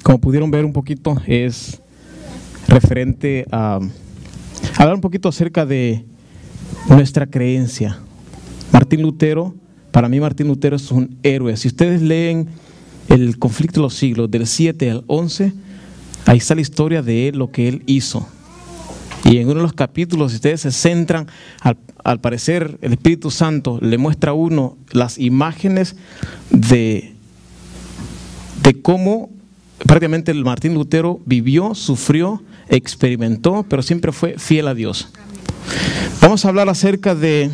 Como pudieron ver un poquito, es referente a hablar un poquito acerca de nuestra creencia. Martín Lutero, para mí Martín Lutero es un héroe. Si ustedes leen el conflicto de los siglos, del 7 al 11, ahí está la historia de él, lo que él hizo. Y en uno de los capítulos, si ustedes se centran, al parecer el Espíritu Santo le muestra a uno las imágenes de cómo prácticamente el Martín Lutero vivió, sufrió, experimentó, pero siempre fue fiel a Dios. Vamos a hablar acerca de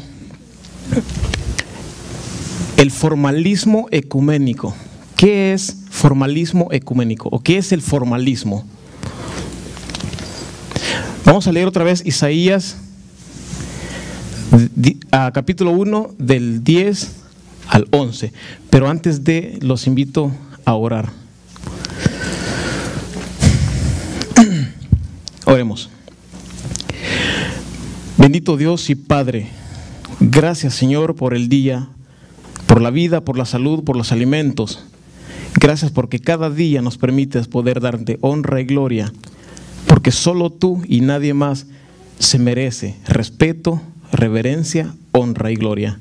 el formalismo ecuménico. ¿Qué es formalismo ecuménico? ¿O qué es el formalismo? Vamos a leer otra vez Isaías, capítulo 1, del 10 al 11. Pero antes de, los invito a orar. Oremos. Bendito Dios y Padre, gracias Señor por el día, por la vida, por la salud, por los alimentos. Gracias porque cada día nos permites poder darte honra y gloria, porque solo tú y nadie más se merece respeto, reverencia, honra y gloria.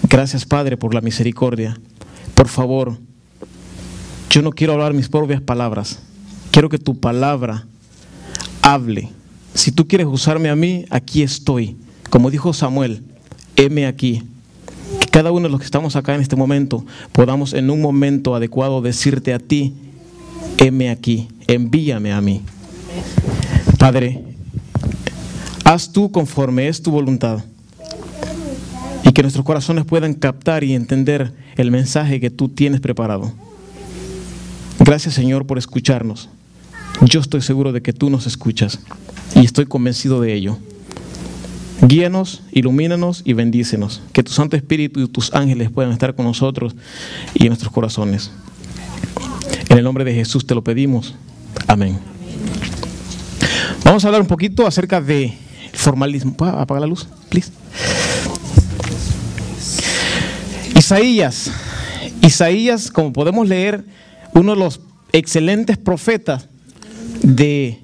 Gracias Padre por la misericordia. Por favor, yo no quiero hablar mis propias palabras, quiero que tu palabra hable. Si tú quieres usarme a mí, aquí estoy. Como dijo Samuel, heme aquí. Que cada uno de los que estamos acá en este momento podamos en un momento adecuado decirte a ti, heme aquí, envíame a mí. Padre, haz tú conforme es tu voluntad y que nuestros corazones puedan captar y entender el mensaje que tú tienes preparado. Gracias Señor por escucharnos. Yo estoy seguro de que tú nos escuchas y estoy convencido de ello. Guíanos, ilumínanos y bendícenos. Que tu Santo Espíritu y tus ángeles puedan estar con nosotros y en nuestros corazones. En el nombre de Jesús te lo pedimos. Amén. Vamos a hablar un poquito acerca de formalismo. ¿Puedo apagar la luz, please? Isaías, como podemos leer, uno de los excelentes profetas de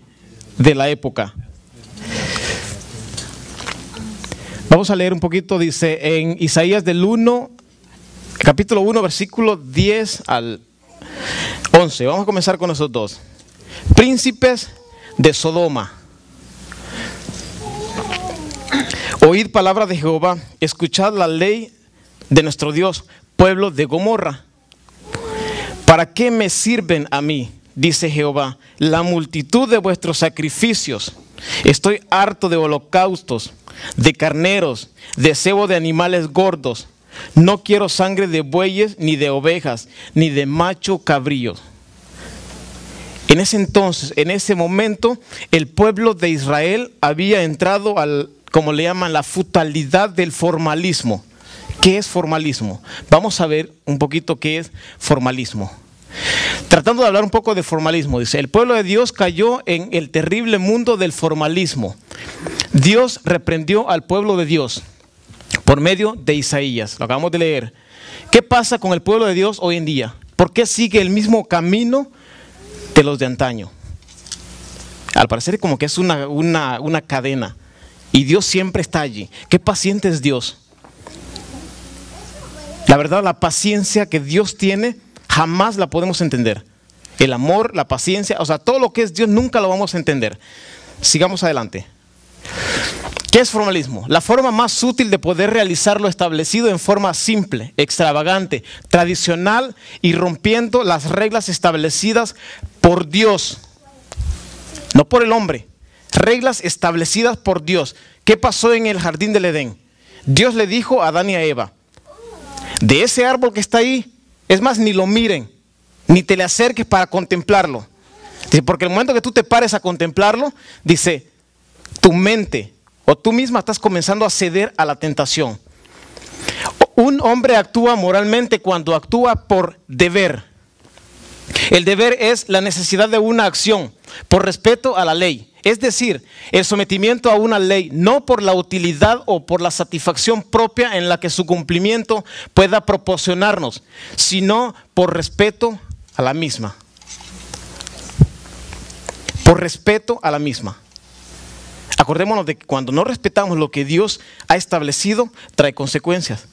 la época. Vamos a leer un poquito, dice en Isaías capítulo 1, versículo 10 al 11. Vamos a comenzar con esos dos. Príncipes de Sodoma, oíd palabra de Jehová, escuchad la ley de nuestro Dios, pueblo de Gomorra. ¿Para qué me sirven a mí? Dice Jehová, la multitud de vuestros sacrificios. Estoy harto de holocaustos, de carneros, de cebo de animales gordos. No quiero sangre de bueyes, ni de ovejas, ni de macho cabríos. En ese entonces, en ese momento, el pueblo de Israel había entrado como le llaman, la futilidad del formalismo. ¿Qué es formalismo? Vamos a ver un poquito qué es formalismo. Tratando de hablar un poco de formalismo, dice, el pueblo de Dios cayó en el terrible mundo del formalismo. Dios reprendió al pueblo de Dios por medio de Isaías, lo acabamos de leer. ¿Qué pasa con el pueblo de Dios hoy en día? ¿Por qué sigue el mismo camino de los de antaño? Al parecer como que es una cadena y Dios siempre está allí. ¿Qué paciente es Dios? La verdad, la paciencia que Dios tiene jamás la podemos entender. El amor, la paciencia, o sea, todo lo que es Dios nunca lo vamos a entender. Sigamos adelante. ¿Qué es formalismo? La forma más sutil de poder realizar lo establecido en forma simple, extravagante, tradicional y rompiendo las reglas establecidas por Dios, no por el hombre. Reglas establecidas por Dios. ¿Qué pasó en el jardín del Edén? Dios le dijo a Adán y a Eva, de ese árbol que está ahí, es más, ni lo miren, ni te le acerques para contemplarlo. Dice, porque el momento que tú te pares a contemplarlo, dice, tu mente o tú misma estás comenzando a ceder a la tentación. Un hombre actúa moralmente cuando actúa por deber. El deber es la necesidad de una acción por respeto a la ley. Es decir, el sometimiento a una ley, no por la utilidad o por la satisfacción propia en la que su cumplimiento pueda proporcionarnos, sino por respeto a la misma. por respeto a la misma. Acordémonos de que cuando no respetamos lo que Dios ha establecido, trae consecuencias.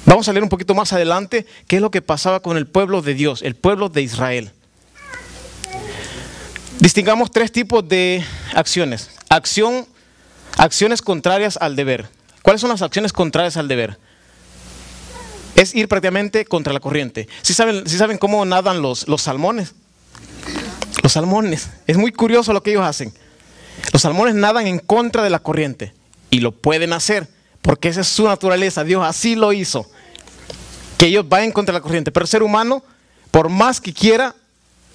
Vamos a leer un poquito más adelante qué es lo que pasaba con el pueblo de Dios, el pueblo de Israel. Distingamos tres tipos de acciones. Acciones contrarias al deber. ¿Cuáles son las acciones contrarias al deber? Es ir prácticamente contra la corriente. ¿Sí saben cómo nadan los salmones? Los salmones. Es muy curioso lo que ellos hacen. Los salmones nadan en contra de la corriente. Y lo pueden hacer, porque esa es su naturaleza. Dios así lo hizo. Que ellos vayan contra la corriente. Pero el ser humano, por más que quiera,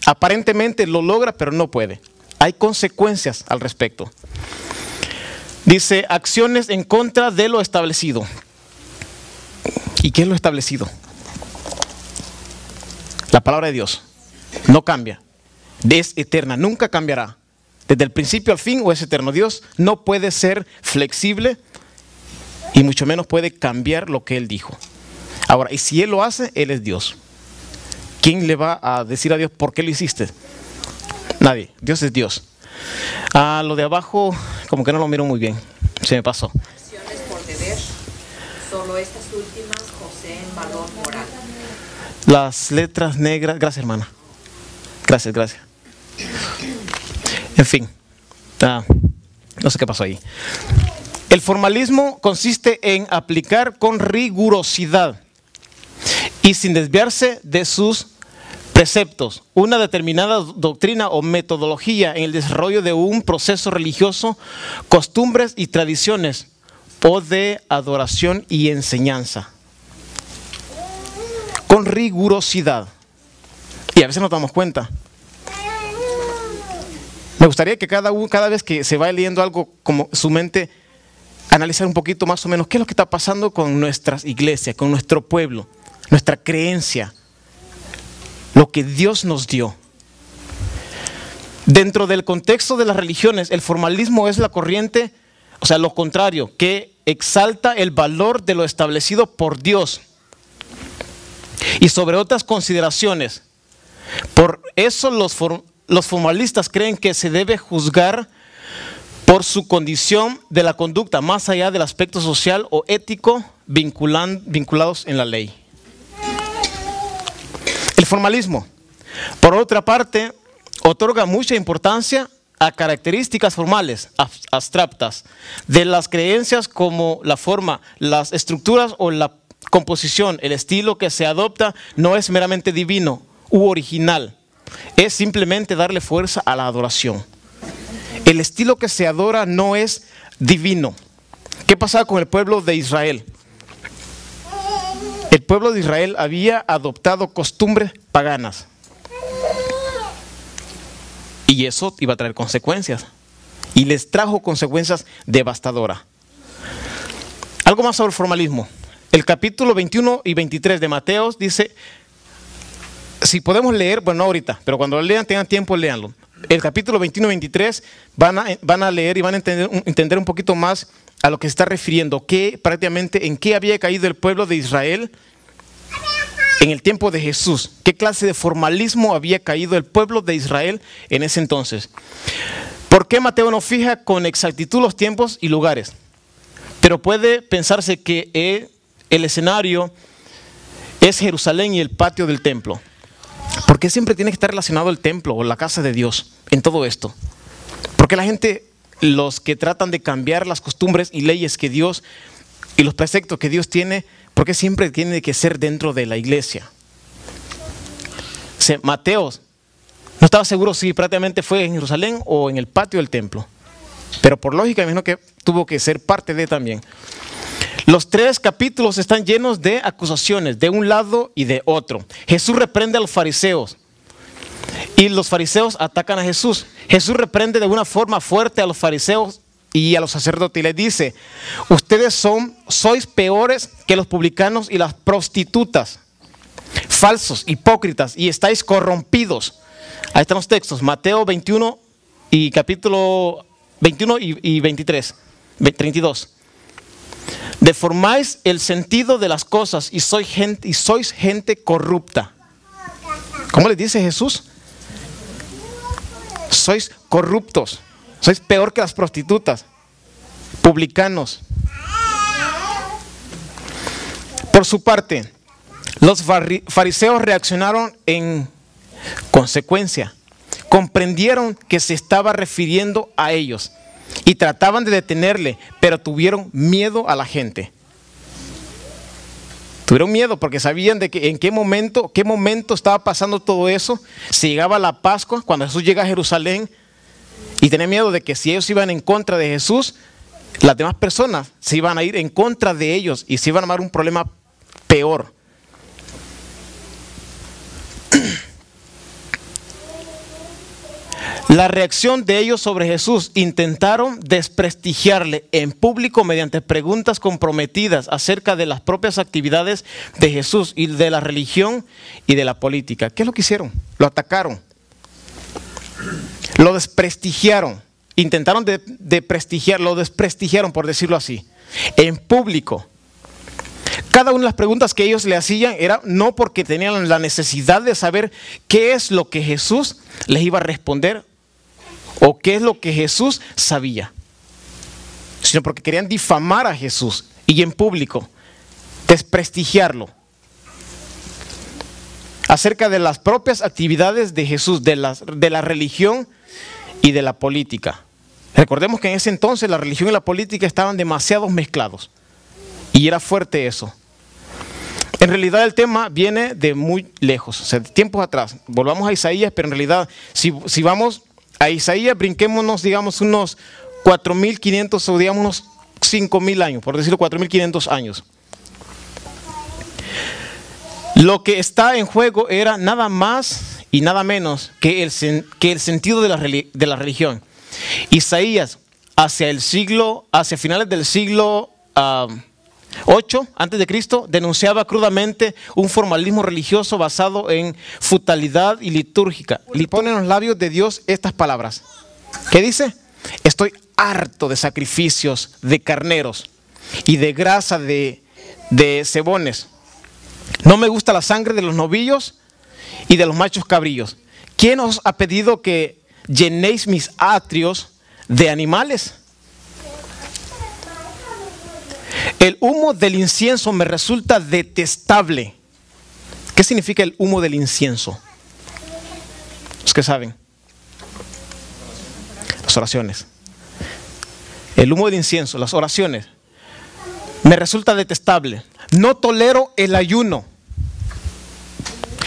aparentemente lo logra, pero no puede. Hay consecuencias al respecto. Dice, acciones en contra de lo establecido. ¿Y qué es lo establecido? La palabra de Dios no cambia. Es eterna, nunca cambiará. Desde el principio al fin o es eterno. Dios no puede ser flexible y mucho menos puede cambiar lo que Él dijo. Ahora, y si Él lo hace, Él es Dios. ¿Quién le va a decir a Dios por qué lo hiciste? Nadie. Dios es Dios. Lo de abajo, como que no lo miro muy bien. Se me pasó. Acciones por deber. Solo estas últimas poseen valor moral. Las letras negras. Gracias, hermana. Gracias. En fin. No sé qué pasó ahí. El formalismo consiste en aplicar con rigurosidad y sin desviarse de sus preceptos una determinada doctrina o metodología en el desarrollo de un proceso religioso, costumbres y tradiciones o de adoración y enseñanza. Con rigurosidad. Y a veces nos damos cuenta. Me gustaría que cada vez que se vaya leyendo algo, como su mente, analizar un poquito más o menos qué es lo que está pasando con nuestras iglesias, con nuestro pueblo, nuestra creencia, lo que Dios nos dio. Dentro del contexto de las religiones, el formalismo es la corriente, o sea, lo contrario, que exalta el valor de lo establecido por Dios y sobre otras consideraciones. Por eso los formalistas creen que se debe juzgar por su condición de la conducta, más allá del aspecto social o ético vinculados en la ley. El formalismo, por otra parte, otorga mucha importancia a características formales, abstractas, de las creencias como la forma, las estructuras o la composición. El estilo que se adopta no es meramente divino u original, es simplemente darle fuerza a la adoración. El estilo que se adora no es divino. ¿Qué pasaba con el pueblo de Israel? El pueblo de Israel había adoptado costumbres paganas. Y eso iba a traer consecuencias. Y les trajo consecuencias devastadoras. Algo más sobre el formalismo. El capítulo 21 y 23 de Mateo dice, si podemos leer, bueno, no ahorita, pero cuando lo lean, tengan tiempo, léanlo. El capítulo 21 y 23 van a leer y van a entender un poquito más a lo que se está refiriendo, prácticamente en qué había caído el pueblo de Israel en el tiempo de Jesús. ¿Qué clase de formalismo había caído el pueblo de Israel en ese entonces? ¿Por qué Mateo no fija con exactitud los tiempos y lugares? Pero puede pensarse que el escenario es Jerusalén y el patio del templo. ¿Por qué siempre tiene que estar relacionado el templo o la casa de Dios en todo esto? Porque la gente, los que tratan de cambiar las costumbres y leyes que Dios y los preceptos que Dios tiene, ¿por qué siempre tiene que ser dentro de la iglesia? Mateo no estaba seguro si prácticamente fue en Jerusalén o en el patio del templo, pero por lógica me imagino que tuvo que ser parte de también. Los 3 capítulos están llenos de acusaciones de un lado y de otro. Jesús reprende a los fariseos y los fariseos atacan a Jesús. Jesús reprende de una forma fuerte a los fariseos y a los sacerdotes y les dice, ustedes sois peores que los publicanos y las prostitutas, falsos, hipócritas, y estáis corrompidos. Ahí están los textos, Mateo 21 y capítulo 21 y 32. Deformáis el sentido de las cosas y sois gente corrupta. ¿Cómo les dice Jesús? sois corruptos, sois peor que las prostitutas, publicanos. Por su parte, los fariseos reaccionaron en consecuencia. Comprendieron que se estaba refiriendo a ellos y trataban de detenerle, pero tuvieron miedo a la gente. Tuvieron miedo porque sabían de que en qué momento estaba pasando todo eso. Se llegaba la Pascua, cuando Jesús llega a Jerusalén, y tenían miedo de que si ellos iban en contra de Jesús, las demás personas se iban a ir en contra de ellos y se iban a armar un problema peor. La reacción de ellos sobre Jesús: intentaron desprestigiarle en público mediante preguntas comprometidas acerca de las propias actividades de Jesús y de la religión y de la política. ¿Qué es lo que hicieron? Lo atacaron, lo desprestigiaron, intentaron lo desprestigiaron, por decirlo así, en público. Cada una de las preguntas que ellos le hacían era no porque tenían la necesidad de saber qué es lo que Jesús les iba a responder o qué es lo que Jesús sabía, sino porque querían difamar a Jesús y en público desprestigiarlo acerca de las propias actividades de Jesús, de la religión y de la política. Recordemos que en ese entonces la religión y la política estaban demasiado mezclados y era fuerte eso. En realidad el tema viene de muy lejos, o sea, de tiempos atrás. Volvamos a Isaías, pero en realidad si vamos a Isaías, brinquémonos, digamos, unos 4.500 o digamos unos 5.000 años, por decirlo, 4.500 años. Lo que está en juego era nada más y nada menos que el sentido de la religión. Isaías, hacia finales del siglo 8 antes de Cristo, denunciaba crudamente un formalismo religioso basado en futilidad y litúrgica. Le pone en los labios de Dios estas palabras. ¿Qué dice? Estoy harto de sacrificios de carneros y de grasa de cebones. No me gusta la sangre de los novillos y de los machos cabrillos. ¿Quién os ha pedido que llenéis mis atrios de animales? El humo del incienso me resulta detestable. ¿Qué significa el humo del incienso? Los que saben. Las oraciones. El humo del incienso, las oraciones. Me resulta detestable. No tolero el ayuno.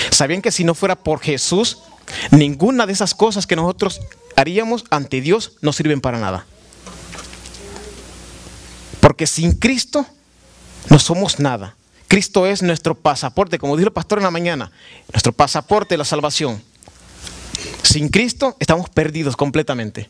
¿Sabían que si no fuera por Jesús, ninguna de esas cosas que nosotros haríamos ante Dios no sirven para nada? Porque sin Cristo no somos nada. Cristo es nuestro pasaporte, como dijo el pastor en la mañana, nuestro pasaporte de la salvación. Sin Cristo estamos perdidos completamente.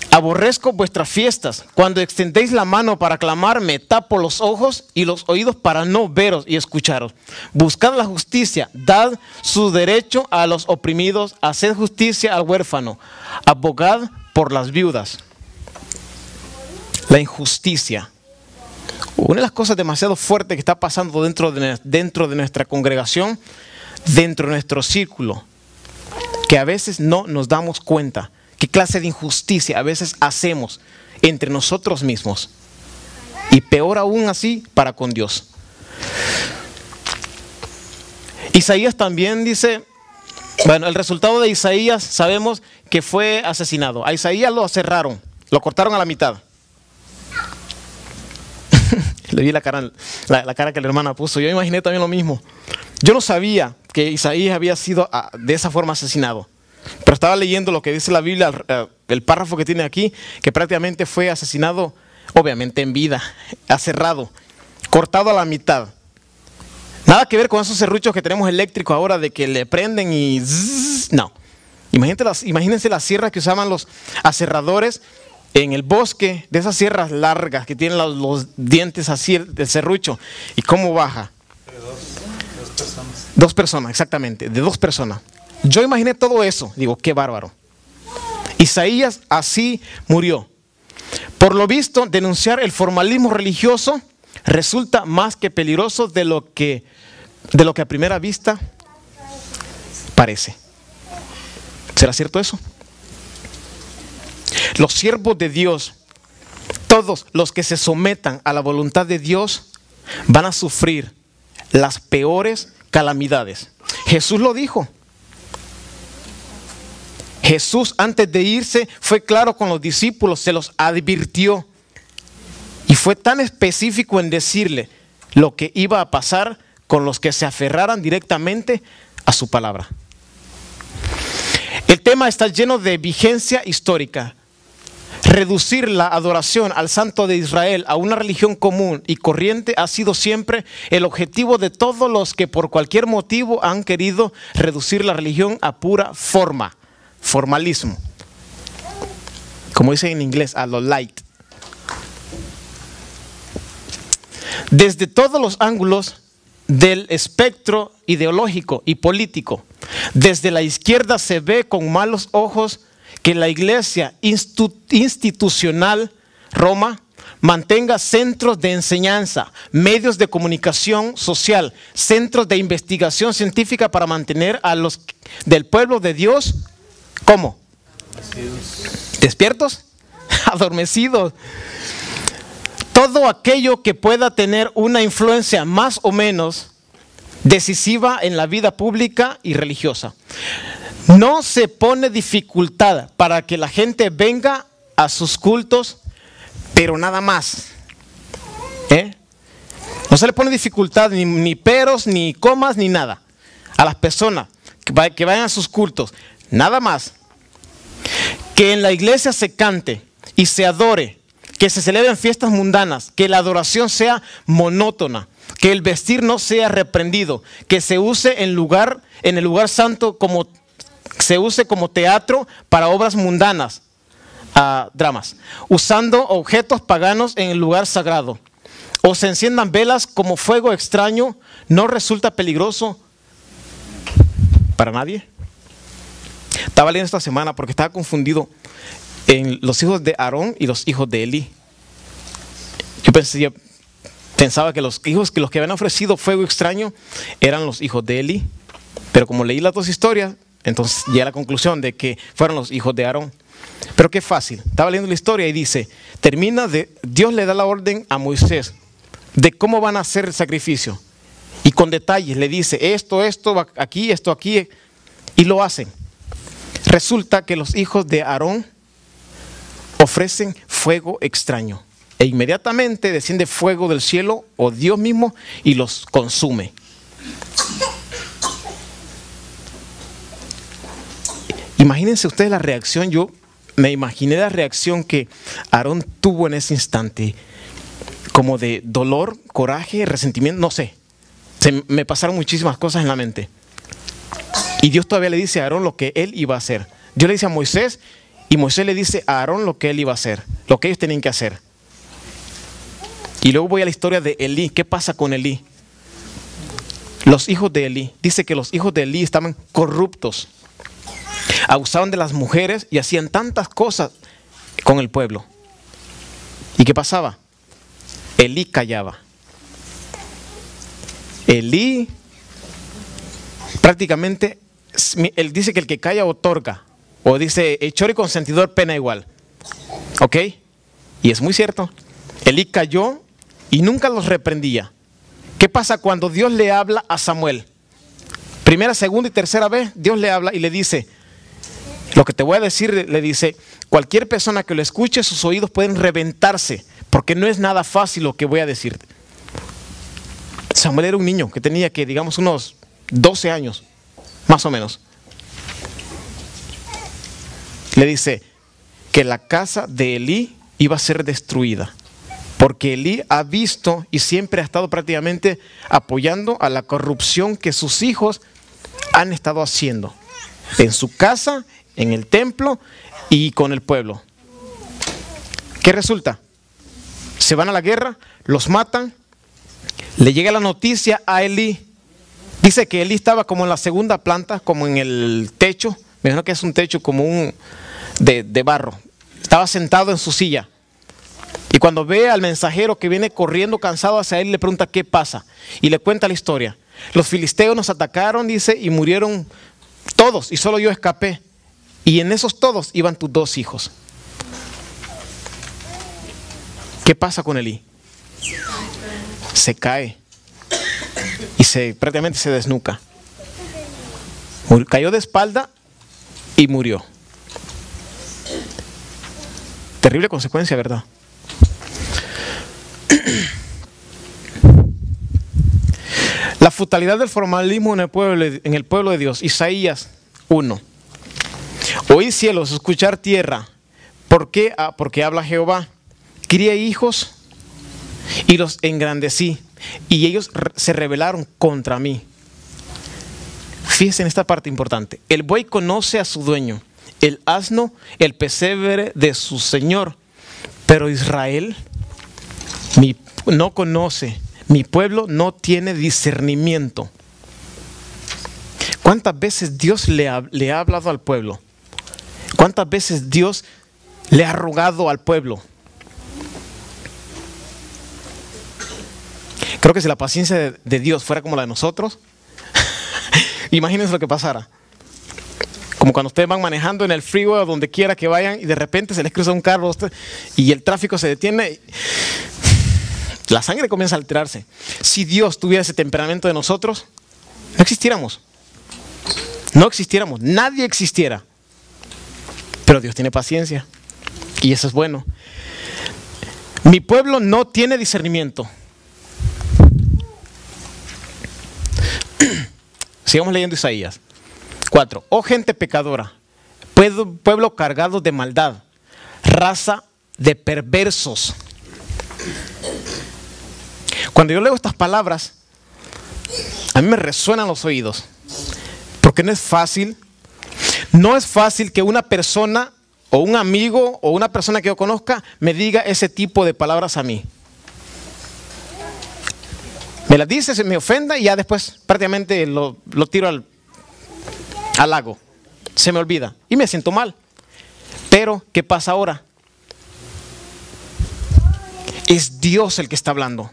Aborrezco vuestras fiestas. Cuando extendéis la mano para clamar, me tapo los ojos y los oídos para no veros y escucharos. Buscad la justicia, dad su derecho a los oprimidos, haced justicia al huérfano, abogad por las viudas. La injusticia. Una de las cosas demasiado fuertes que está pasando dentro de nuestra congregación, dentro de nuestro círculo, que a veces no nos damos cuenta qué clase de injusticia a veces hacemos entre nosotros mismos. Y peor aún así para con Dios. Isaías también dice, bueno, el resultado de Isaías sabemos que fue asesinado. A Isaías lo aserraron, lo cortaron a la mitad. Le vi la cara que la hermana puso. Yo imaginé también lo mismo. Yo no sabía que Isaías había sido de esa forma asesinado. Pero estaba leyendo lo que dice la Biblia, el párrafo que tiene aquí, que prácticamente fue asesinado, obviamente en vida, aserrado, cortado a la mitad. Nada que ver con esos serruchos que tenemos eléctricos ahora de que le prenden y zzz, no. Imagínense las sierras que usaban los aserradores en el bosque, de esas sierras largas que tienen los dientes así del serrucho. ¿Y cómo baja? De dos personas. 2 personas, exactamente, de 2 personas. Yo imaginé todo eso, digo, qué bárbaro. Isaías así murió. Por lo visto, denunciar el formalismo religioso resulta más que peligroso de lo que a primera vista parece. ¿Será cierto eso? Los siervos de Dios, todos los que se sometan a la voluntad de Dios, van a sufrir las peores calamidades. Jesús lo dijo. Jesús, antes de irse, fue claro con los discípulos, se los advirtió. Y fue tan específico en decirle lo que iba a pasar con los que se aferraran directamente a su palabra. El tema está lleno de vigencia histórica. Reducir la adoración al Santo de Israel a una religión común y corriente ha sido siempre el objetivo de todos los que por cualquier motivo han querido reducir la religión a pura forma, formalismo. Como dicen en inglés, a lo light. Desde todos los ángulos del espectro ideológico y político, desde la izquierda se ve con malos ojos que la iglesia institucional Roma mantenga centros de enseñanza, medios de comunicación social, centros de investigación científica para mantener a los del pueblo de Dios, ¿cómo? ¿Despiertos? Adormecidos. Todo aquello que pueda tener una influencia más o menos decisiva en la vida pública y religiosa. No se pone dificultad para que la gente venga a sus cultos, pero nada más. No se le pone dificultad, ni peros, ni comas, ni nada. A las personas que vayan a sus cultos, nada más. Que en la iglesia se cante y se adore, que se celebren fiestas mundanas, que la adoración sea monótona, que el vestir no sea reprendido, que se use en el lugar santo como se use como teatro para obras mundanas, dramas, usando objetos paganos en el lugar sagrado, o se enciendan velas como fuego extraño, no resulta peligroso para nadie. Estaba leyendo esta semana porque estaba confundido en los hijos de Aarón y los hijos de Elí. Yo pensaba que los que habían ofrecido fuego extraño eran los hijos de Elí, pero como leí las dos historias, entonces llegué a la conclusión de que fueron los hijos de Aarón. Pero qué fácil. Estaba leyendo la historia y dice, Dios le da la orden a Moisés de cómo van a hacer el sacrificio. Y con detalles le dice, esto aquí, y lo hacen. Resulta que los hijos de Aarón ofrecen fuego extraño. E inmediatamente desciende fuego del cielo o Dios mismo y los consume. Imagínense ustedes la reacción. Yo me imaginé la reacción que Aarón tuvo en ese instante, como de dolor, coraje, resentimiento, no sé. Me pasaron muchísimas cosas en la mente. Y Dios todavía le dice a Aarón lo que él iba a hacer. Dios le dice a Moisés y Moisés le dice a Aarón lo que él iba a hacer, lo que ellos tenían que hacer. Y luego voy a la historia de Elí. ¿Qué pasa con Elí? Los hijos de Elí. Dice que los hijos de Elí estaban corruptos. Abusaban de las mujeres y hacían tantas cosas con el pueblo. ¿Y qué pasaba? Elí callaba. Elí prácticamente, él dice que el que calla otorga. O dice, hechor y consentidor pena igual. ¿Ok? Y es muy cierto. Elí calló y nunca los reprendía. ¿Qué pasa cuando Dios le habla a Samuel? Primera, segunda y tercera vez Dios le habla y le dice, lo que te voy a decir, le dice, cualquier persona que lo escuche, sus oídos pueden reventarse, porque no es nada fácil lo que voy a decirte. Samuel era un niño que tenía digamos unos 12 años, más o menos. Le dice que la casa de Elí iba a ser destruida, porque Elí ha visto y siempre ha estado prácticamente apoyando a la corrupción que sus hijos han estado haciendo en su casa, en el templo y con el pueblo. ¿Qué resulta? Se van a la guerra, los matan, le llega la noticia a Elí. Dice que Elí estaba como en la segunda planta, como en el techo. Me imagino que es un techo como de barro. Estaba sentado en su silla. Y cuando ve al mensajero que viene corriendo cansado hacia él, le pregunta qué pasa. Y le cuenta la historia. Los filisteos nos atacaron, dice, y murieron todos, y solo yo escapé. y en esos todos iban tus 2 hijos. ¿Qué pasa con Elí? Se cae y prácticamente se desnuca. Cayó de espalda y murió. Terrible consecuencia, ¿verdad? La futilidad del formalismo en el pueblo de Dios. Isaías 1. Oíd cielos, escuchar tierra. ¿Por qué? Porque habla Jehová. Crié hijos y los engrandecí, y ellos se rebelaron contra mí. Fíjense en esta parte importante. El buey conoce a su dueño, el asno el pesebre de su señor, pero Israel no conoce. Mi pueblo no tiene discernimiento. ¿Cuántas veces Dios le ha hablado al pueblo? ¿Cuántas veces Dios le ha rogado al pueblo? Creo que si la paciencia de Dios fuera como la de nosotros, imagínense lo que pasara. Como cuando ustedes van manejando en el freeway o donde quiera que vayan y de repente se les cruza un carro y el tráfico se detiene. La sangre comienza a alterarse. Si Dios tuviera ese temperamento de nosotros, no existiéramos. No existiéramos. Nadie existiera. Pero Dios tiene paciencia. Y eso es bueno. Mi pueblo no tiene discernimiento. Sigamos leyendo Isaías 4. Oh gente pecadora, pueblo cargado de maldad, raza de perversos. Cuando yo leo estas palabras, a mí me resuenan los oídos, porque no es fácil que una persona o un amigo o una persona que yo conozca me diga ese tipo de palabras a mí. Me las dice, se me ofenda y ya después prácticamente lo tiro al lago. Se me olvida y me siento mal. Pero, ¿qué pasa ahora? Es Dios el que está hablando.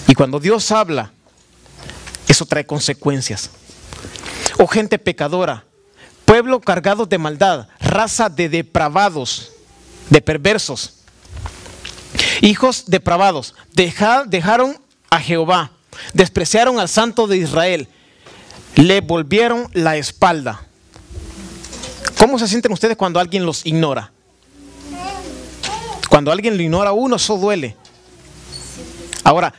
Y cuando Dios habla, eso trae consecuencias. Oh gente pecadora, pueblo cargado de maldad, raza de depravados, de perversos, hijos depravados, dejaron a Jehová, despreciaron al Santo de Israel, le volvieron la espalda. ¿Cómo se sienten ustedes cuando alguien los ignora? Cuando alguien lo ignora a uno, eso duele. Ahora,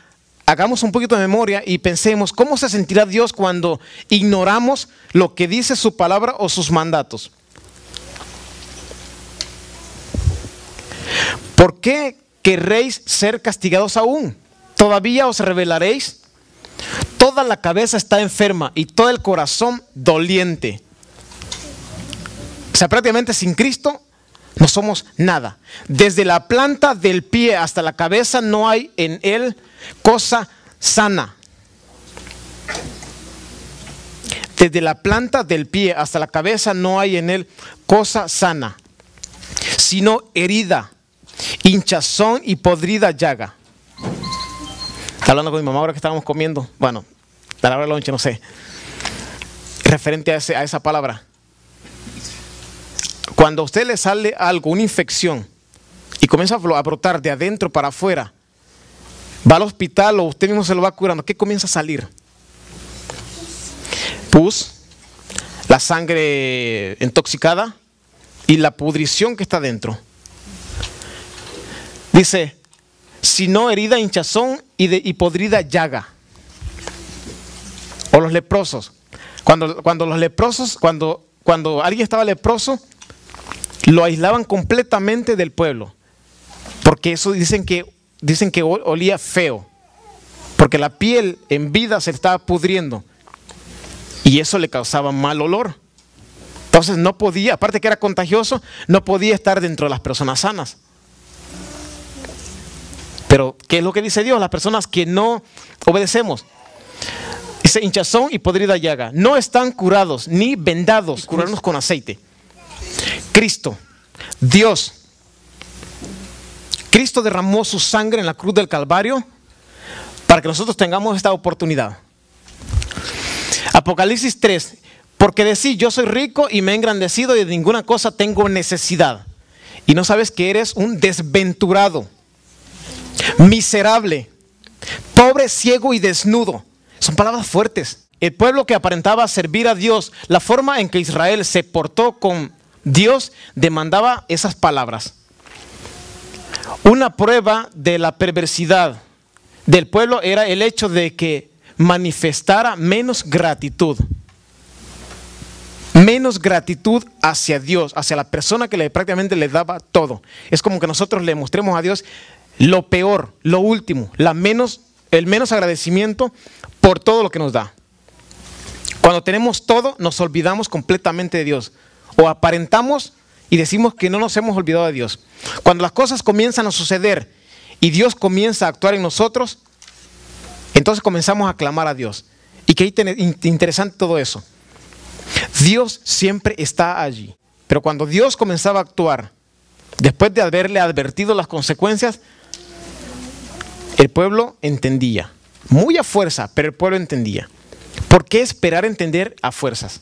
hagamos un poquito de memoria y pensemos, ¿cómo se sentirá Dios cuando ignoramos lo que dice su palabra o sus mandatos? ¿Por qué querréis ser castigados aún? ¿Todavía os rebelaréis? Toda la cabeza está enferma y todo el corazón doliente. O sea, prácticamente sin Cristo no somos nada. Desde la planta del pie hasta la cabeza no hay en él cosa sana. Desde la planta del pie hasta la cabeza no hay en él cosa sana, sino herida, hinchazón y podrida llaga. Estaba hablando con mi mamá ahora que estábamos comiendo, bueno, a la hora del lonche, no sé, referente a esa palabra. Cuando a usted le sale algo, una infección, y comienza a brotar de adentro para afuera, va al hospital o usted mismo se lo va curando, ¿qué comienza a salir? Pus, la sangre intoxicada y la pudrición que está dentro. Dice, sino herida, hinchazón y podrida llaga. O los leprosos. Cuando los leprosos, cuando alguien estaba leproso, lo aislaban completamente del pueblo. Porque eso dicen que olía feo. Porque la piel en vida se estaba pudriendo. Y eso le causaba mal olor. Entonces no podía, aparte que era contagioso, no podía estar dentro de las personas sanas. Pero, ¿qué es lo que dice Dios? Las personas que no obedecemos. Dice hinchazón y podrida llaga. No están curados ni vendados. Curarnos con aceite. Cristo, Dios. Cristo derramó su sangre en la cruz del Calvario para que nosotros tengamos esta oportunidad. Apocalipsis 3. Porque decís, yo soy rico y me he engrandecido y de ninguna cosa tengo necesidad. Y no sabes que eres un desventurado, miserable, pobre, ciego y desnudo. Son palabras fuertes. El pueblo que aparentaba servir a Dios, la forma en que Israel se portó con Dios demandaba esas palabras. Una prueba de la perversidad del pueblo era el hecho de que manifestara menos gratitud hacia Dios, hacia la persona que prácticamente le daba todo. Es como que nosotros le mostremos a Dios lo peor, lo último, el menos agradecimiento por todo lo que nos da. Cuando tenemos todo, nos olvidamos completamente de Dios. O aparentamos y decimos que no nos hemos olvidado de Dios. Cuando las cosas comienzan a suceder y Dios comienza a actuar en nosotros, entonces comenzamos a clamar a Dios. Y qué interesante todo eso. Dios siempre está allí. Pero cuando Dios comenzaba a actuar, después de haberle advertido las consecuencias, el pueblo entendía. Muy a fuerza, pero el pueblo entendía. ¿Por qué esperar entender a fuerzas?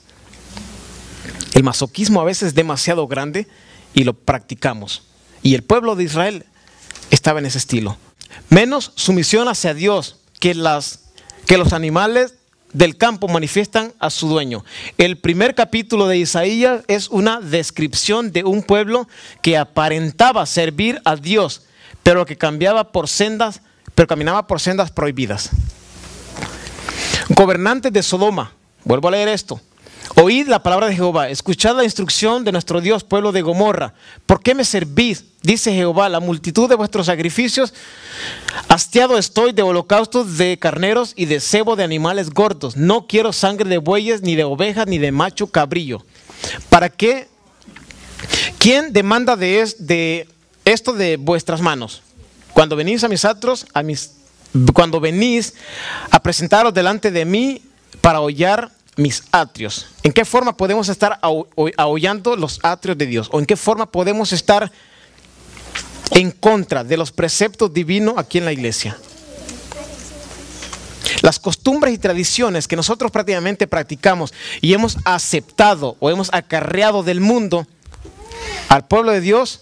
El masoquismo a veces es demasiado grande y lo practicamos. Y el pueblo de Israel estaba en ese estilo. Menos sumisión hacia Dios que los animales del campo manifiestan a su dueño. El primer capítulo de Isaías es una descripción de un pueblo que aparentaba servir a Dios, pero que caminaba por sendas prohibidas. Gobernantes de Sodoma, vuelvo a leer esto. Oíd la palabra de Jehová, escuchad la instrucción de nuestro Dios, pueblo de Gomorra. ¿Por qué me servís? Dice Jehová, la multitud de vuestros sacrificios. Hastiado estoy de holocaustos de carneros y de cebo de animales gordos. No quiero sangre de bueyes, ni de ovejas, ni de macho cabrillo. ¿Para qué? ¿Quién demanda de esto de vuestras manos? Cuando venís a mis atrios, cuando venís a presentaros delante de mí para hollar mis atrios. ¿En qué forma podemos estar ahollando los atrios de Dios? ¿O en qué forma podemos estar en contra de los preceptos divinos aquí en la iglesia? Las costumbres y tradiciones que nosotros prácticamente practicamos y hemos aceptado o hemos acarreado del mundo al pueblo de Dios,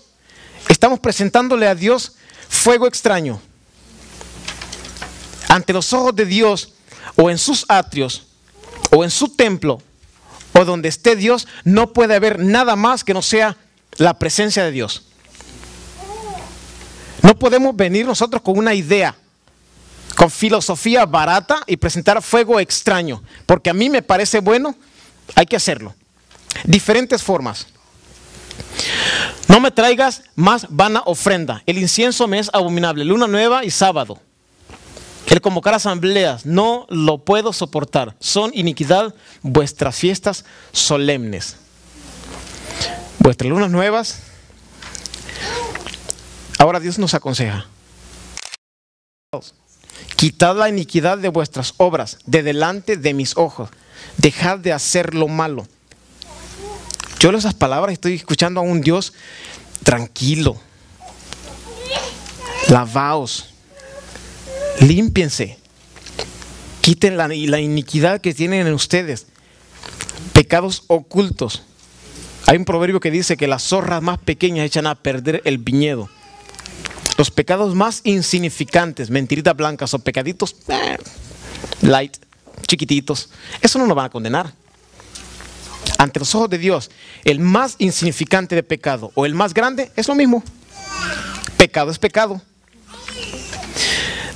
estamos presentándole a Dios fuego extraño. Ante los ojos de Dios, o en sus atrios, o en su templo, o donde esté Dios, no puede haber nada más que no sea la presencia de Dios. No podemos venir nosotros con una idea, con filosofía barata y presentar fuego extraño, porque a mí me parece bueno, hay que hacerlo. Diferentes formas. No me traigas más vana ofrenda, el incienso me es abominable, luna nueva y sábado. El convocar asambleas, no lo puedo soportar. Son iniquidad vuestras fiestas solemnes. Vuestras lunas nuevas. Ahora Dios nos aconseja. Quitad la iniquidad de vuestras obras de delante de mis ojos. Dejad de hacer lo malo. Yo leo esas palabras y estoy escuchando a un Dios tranquilo. Lavaos. Límpiense, quiten la iniquidad que tienen en ustedes, pecados ocultos. Hay un proverbio que dice que las zorras más pequeñas echan a perder el viñedo. Los pecados más insignificantes, mentiritas blancas o pecaditos light, chiquititos, eso no nos van a condenar. Ante los ojos de Dios, el más insignificante de pecado o el más grande es lo mismo. Pecado es pecado.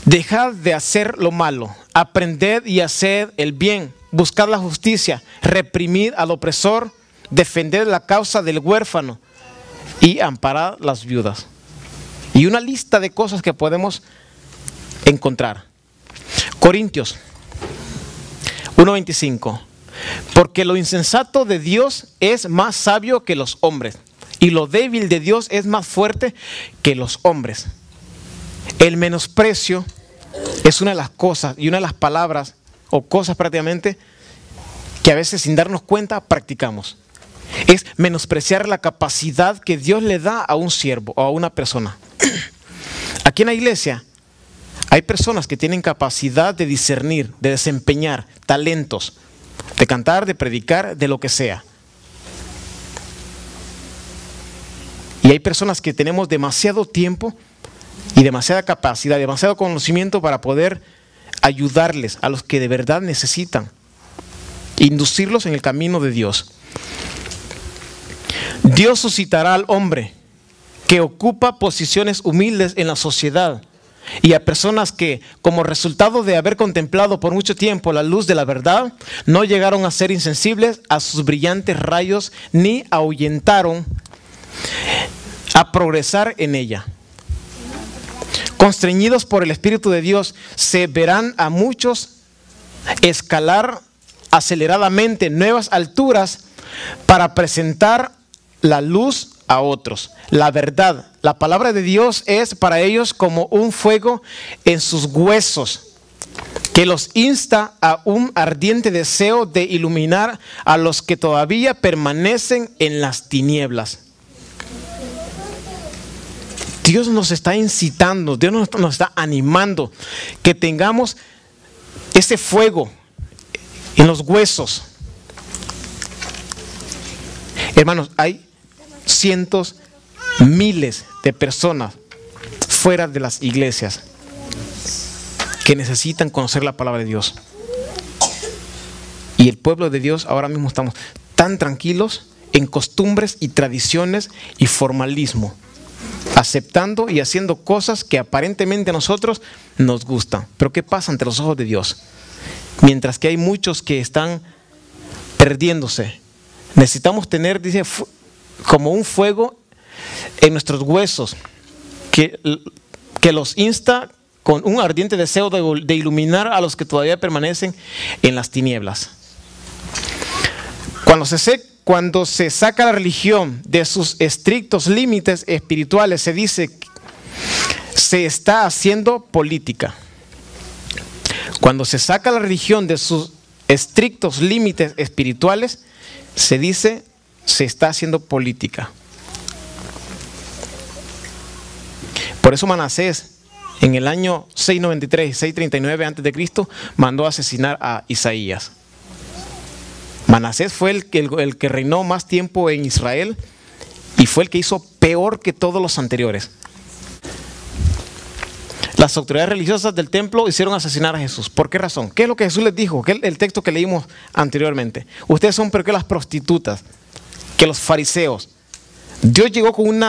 Dejad de hacer lo malo, aprended y haced el bien, buscad la justicia, reprimid al opresor, defended la causa del huérfano y amparad las viudas. Y una lista de cosas que podemos encontrar. Corintios 1:25. Porque lo insensato de Dios es más sabio que los hombres, y lo débil de Dios es más fuerte que los hombres. El menosprecio es una de las cosas y una de las palabras o cosas prácticamente que a veces sin darnos cuenta practicamos. Es menospreciar la capacidad que Dios le da a un siervo o a una persona. Aquí en la iglesia hay personas que tienen capacidad de discernir, de desempeñar talentos de cantar, de predicar, de lo que sea. Y hay personas que tenemos demasiado tiempo y demasiada capacidad, demasiado conocimiento para poder ayudarles a los que de verdad necesitan, inducirlos en el camino de Dios. Dios suscitará al hombre que ocupa posiciones humildes en la sociedad y a personas que, como resultado de haber contemplado por mucho tiempo la luz de la verdad, no llegaron a ser insensibles a sus brillantes rayos ni ahuyentaron a progresar en ella. Constreñidos por el Espíritu de Dios, se verán a muchos escalar aceleradamente nuevas alturas para presentar la luz a otros. La verdad, la palabra de Dios es para ellos como un fuego en sus huesos, que los insta a un ardiente deseo de iluminar a los que todavía permanecen en las tinieblas. Dios nos está incitando, Dios nos está animando que tengamos ese fuego en los huesos. Hermanos, hay cientos, miles de personas fuera de las iglesias que necesitan conocer la palabra de Dios. Y el pueblo de Dios ahora mismo estamos tan tranquilos en costumbres y tradiciones y formalismo, aceptando y haciendo cosas que aparentemente a nosotros nos gustan. Pero ¿qué pasa ante los ojos de Dios? Mientras que hay muchos que están perdiéndose, necesitamos tener, dice, como un fuego en nuestros huesos que los insta con un ardiente deseo de iluminar a los que todavía permanecen en las tinieblas. Cuando se saca la religión de sus estrictos límites espirituales, se dice que se está haciendo política. Cuando se saca la religión de sus estrictos límites espirituales, se dice se está haciendo política. Por eso Manasés, en el año 693, 639 a.C., mandó a asesinar a Isaías. Manasés fue el que reinó más tiempo en Israel y fue el que hizo peor que todos los anteriores. Las autoridades religiosas del templo hicieron asesinar a Jesús. ¿Por qué razón? ¿Qué es lo que Jesús les dijo? El texto que leímos anteriormente. Ustedes son peor que las prostitutas, que los fariseos. Dios llegó con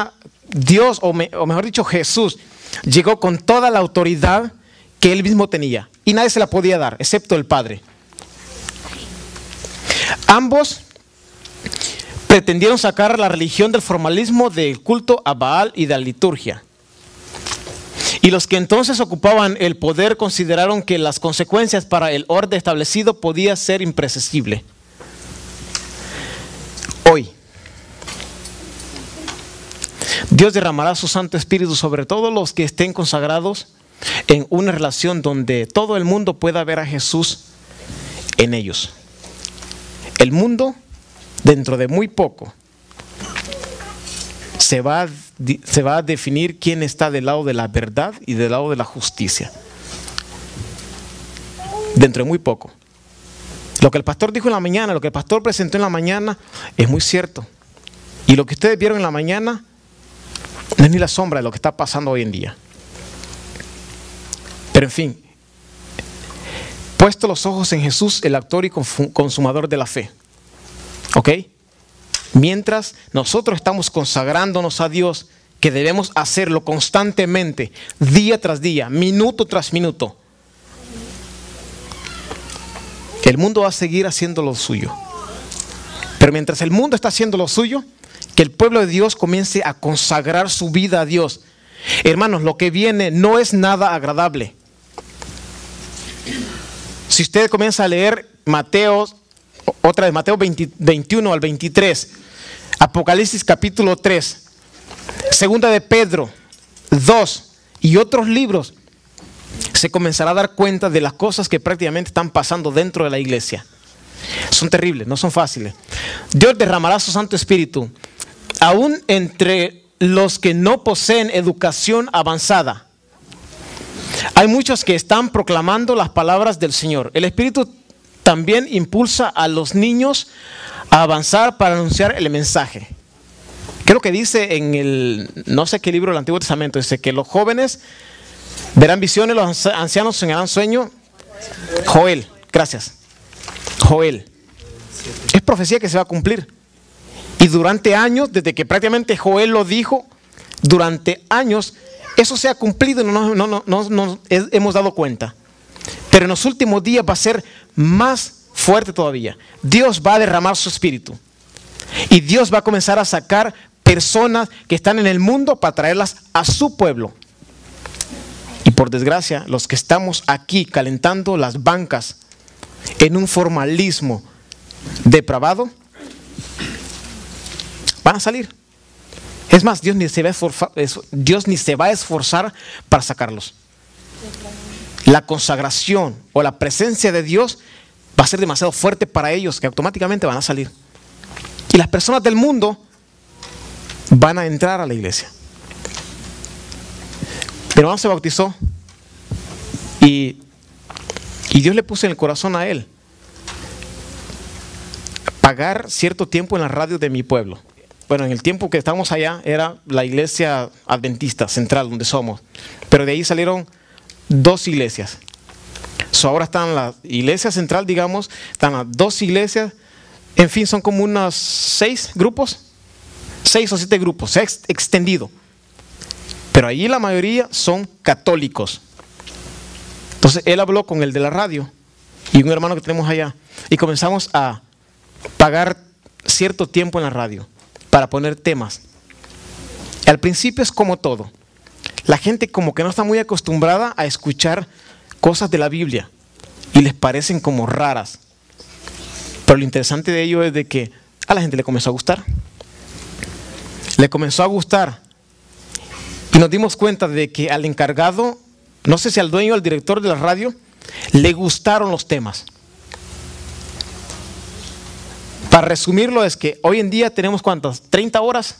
o mejor dicho, Jesús llegó con toda la autoridad que él mismo tenía. Y nadie se la podía dar, excepto el Padre. Ambos pretendieron sacar la religión del formalismo, del culto a Baal y de la liturgia. Y los que entonces ocupaban el poder consideraron que las consecuencias para el orden establecido podía ser imprescindible. Hoy, Dios derramará su Santo Espíritu sobre todos los que estén consagrados en una relación donde todo el mundo pueda ver a Jesús en ellos. El mundo, dentro de muy poco, se va a definir quién está del lado de la verdad y del lado de la justicia. Dentro de muy poco. Lo que el pastor dijo en la mañana, lo que el pastor presentó en la mañana, es muy cierto. Y lo que ustedes vieron en la mañana no es ni la sombra de lo que está pasando hoy en día. Pero en fin, puesto los ojos en Jesús, el autor y consumador de la fe. ¿Ok? Mientras nosotros estamos consagrándonos a Dios, que debemos hacerlo constantemente, día tras día, minuto tras minuto, el mundo va a seguir haciendo lo suyo. Pero mientras el mundo está haciendo lo suyo, que el pueblo de Dios comience a consagrar su vida a Dios. Hermanos, lo que viene no es nada agradable. Si usted comienza a leer Mateo 21 al 23, Apocalipsis capítulo 3, Segunda de Pedro 2 y otros libros, se comenzará a dar cuenta de las cosas que prácticamente están pasando dentro de la iglesia. Son terribles, no son fáciles. Dios derramará su Santo Espíritu aún entre los que no poseen educación avanzada. Hay muchos que están proclamando las palabras del Señor. El Espíritu también impulsa a los niños a avanzar para anunciar el mensaje. Creo que dice en el, no sé qué libro del Antiguo Testamento, dice que los jóvenes verán visiones, los ancianos soñarán sueño. Joel, gracias. Joel. Es profecía que se va a cumplir. Y durante años, desde que prácticamente Joel lo dijo, durante años, eso se ha cumplido y no nos hemos dado cuenta. Pero en los últimos días va a ser más fuerte todavía. Dios va a derramar su espíritu. Y Dios va a comenzar a sacar personas que están en el mundo para traerlas a su pueblo. Y por desgracia, los que estamos aquí calentando las bancas en un formalismo depravado, van a salir. Es más, Dios ni se va a esforzar para sacarlos. La consagración o la presencia de Dios va a ser demasiado fuerte para ellos, que automáticamente van a salir. Y las personas del mundo van a entrar a la iglesia. Mi hermano se bautizó y Dios le puso en el corazón a él pagar cierto tiempo en la radio de mi pueblo. Bueno, en el tiempo que estábamos allá era la iglesia adventista central donde somos, pero de ahí salieron 2 iglesias. Ahora están la iglesia central, digamos, están las 2 iglesias, en fin, son como unos 6 grupos, 6 o 7 grupos, se ha extendido. Pero allí la mayoría son católicos. Entonces él habló con el de la radio y un hermano que tenemos allá y comenzamos a pagar cierto tiempo en la radio para poner temas. Al principio es como todo. La gente como que no está muy acostumbrada a escuchar cosas de la Biblia y les parecen como raras. Pero lo interesante de ello es de que a la gente le comenzó a gustar. Le comenzó a gustar. Y nos dimos cuenta de que al encargado, no sé si al dueño o al director de la radio, le gustaron los temas. Para resumirlo es que hoy en día tenemos ¿cuántas? 30 horas.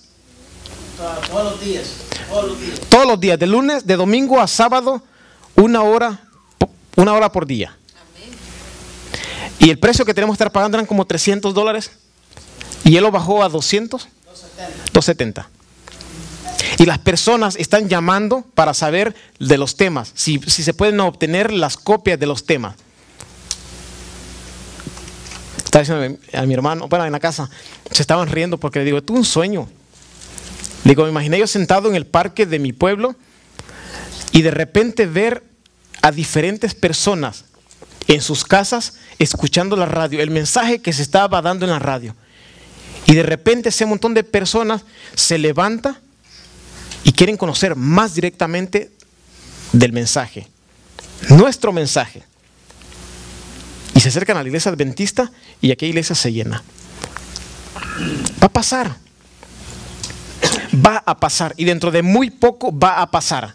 Todos los días. Todos los días, de lunes, de domingo a sábado, 1 hora por día. Y el precio que tenemos que estar pagando eran como $300 y él lo bajó a 270. Y las personas están llamando para saber de los temas, si se pueden obtener las copias de los temas. Estaba diciendo a mi hermano, bueno, en la casa, se estaban riendo porque le digo, tuve un sueño. Le digo, me imaginé yo sentado en el parque de mi pueblo y de repente ver a diferentes personas en sus casas escuchando la radio, el mensaje que se estaba dando en la radio. Y de repente ese montón de personas se levanta y quieren conocer más directamente del mensaje, nuestro mensaje. Y se acercan a la iglesia adventista y aquella iglesia se llena. Va a pasar. Va a pasar. Y dentro de muy poco va a pasar.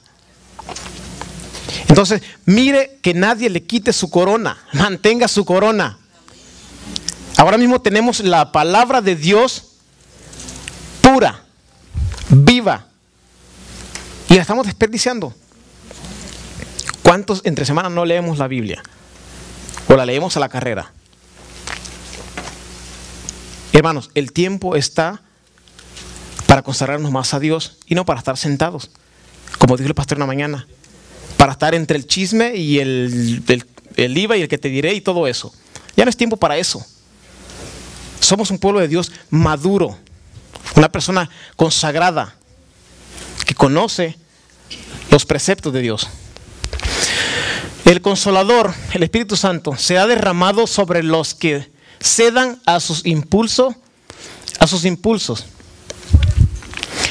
Entonces, mire que nadie le quite su corona. Mantenga su corona. Ahora mismo tenemos la palabra de Dios pura, viva. Y la estamos desperdiciando. ¿Cuántos entre semana no leemos la Biblia? O la leemos a la carrera. Hermanos, el tiempo está para consagrarnos más a Dios y no para estar sentados, como dijo el pastor una mañana, para estar entre el chisme y el IVA y el que te diré y todo eso. Ya no es tiempo para eso. Somos un pueblo de Dios maduro, una persona consagrada que conoce los preceptos de Dios. El Consolador, el Espíritu Santo, se ha derramado sobre los que cedan a sus impulsos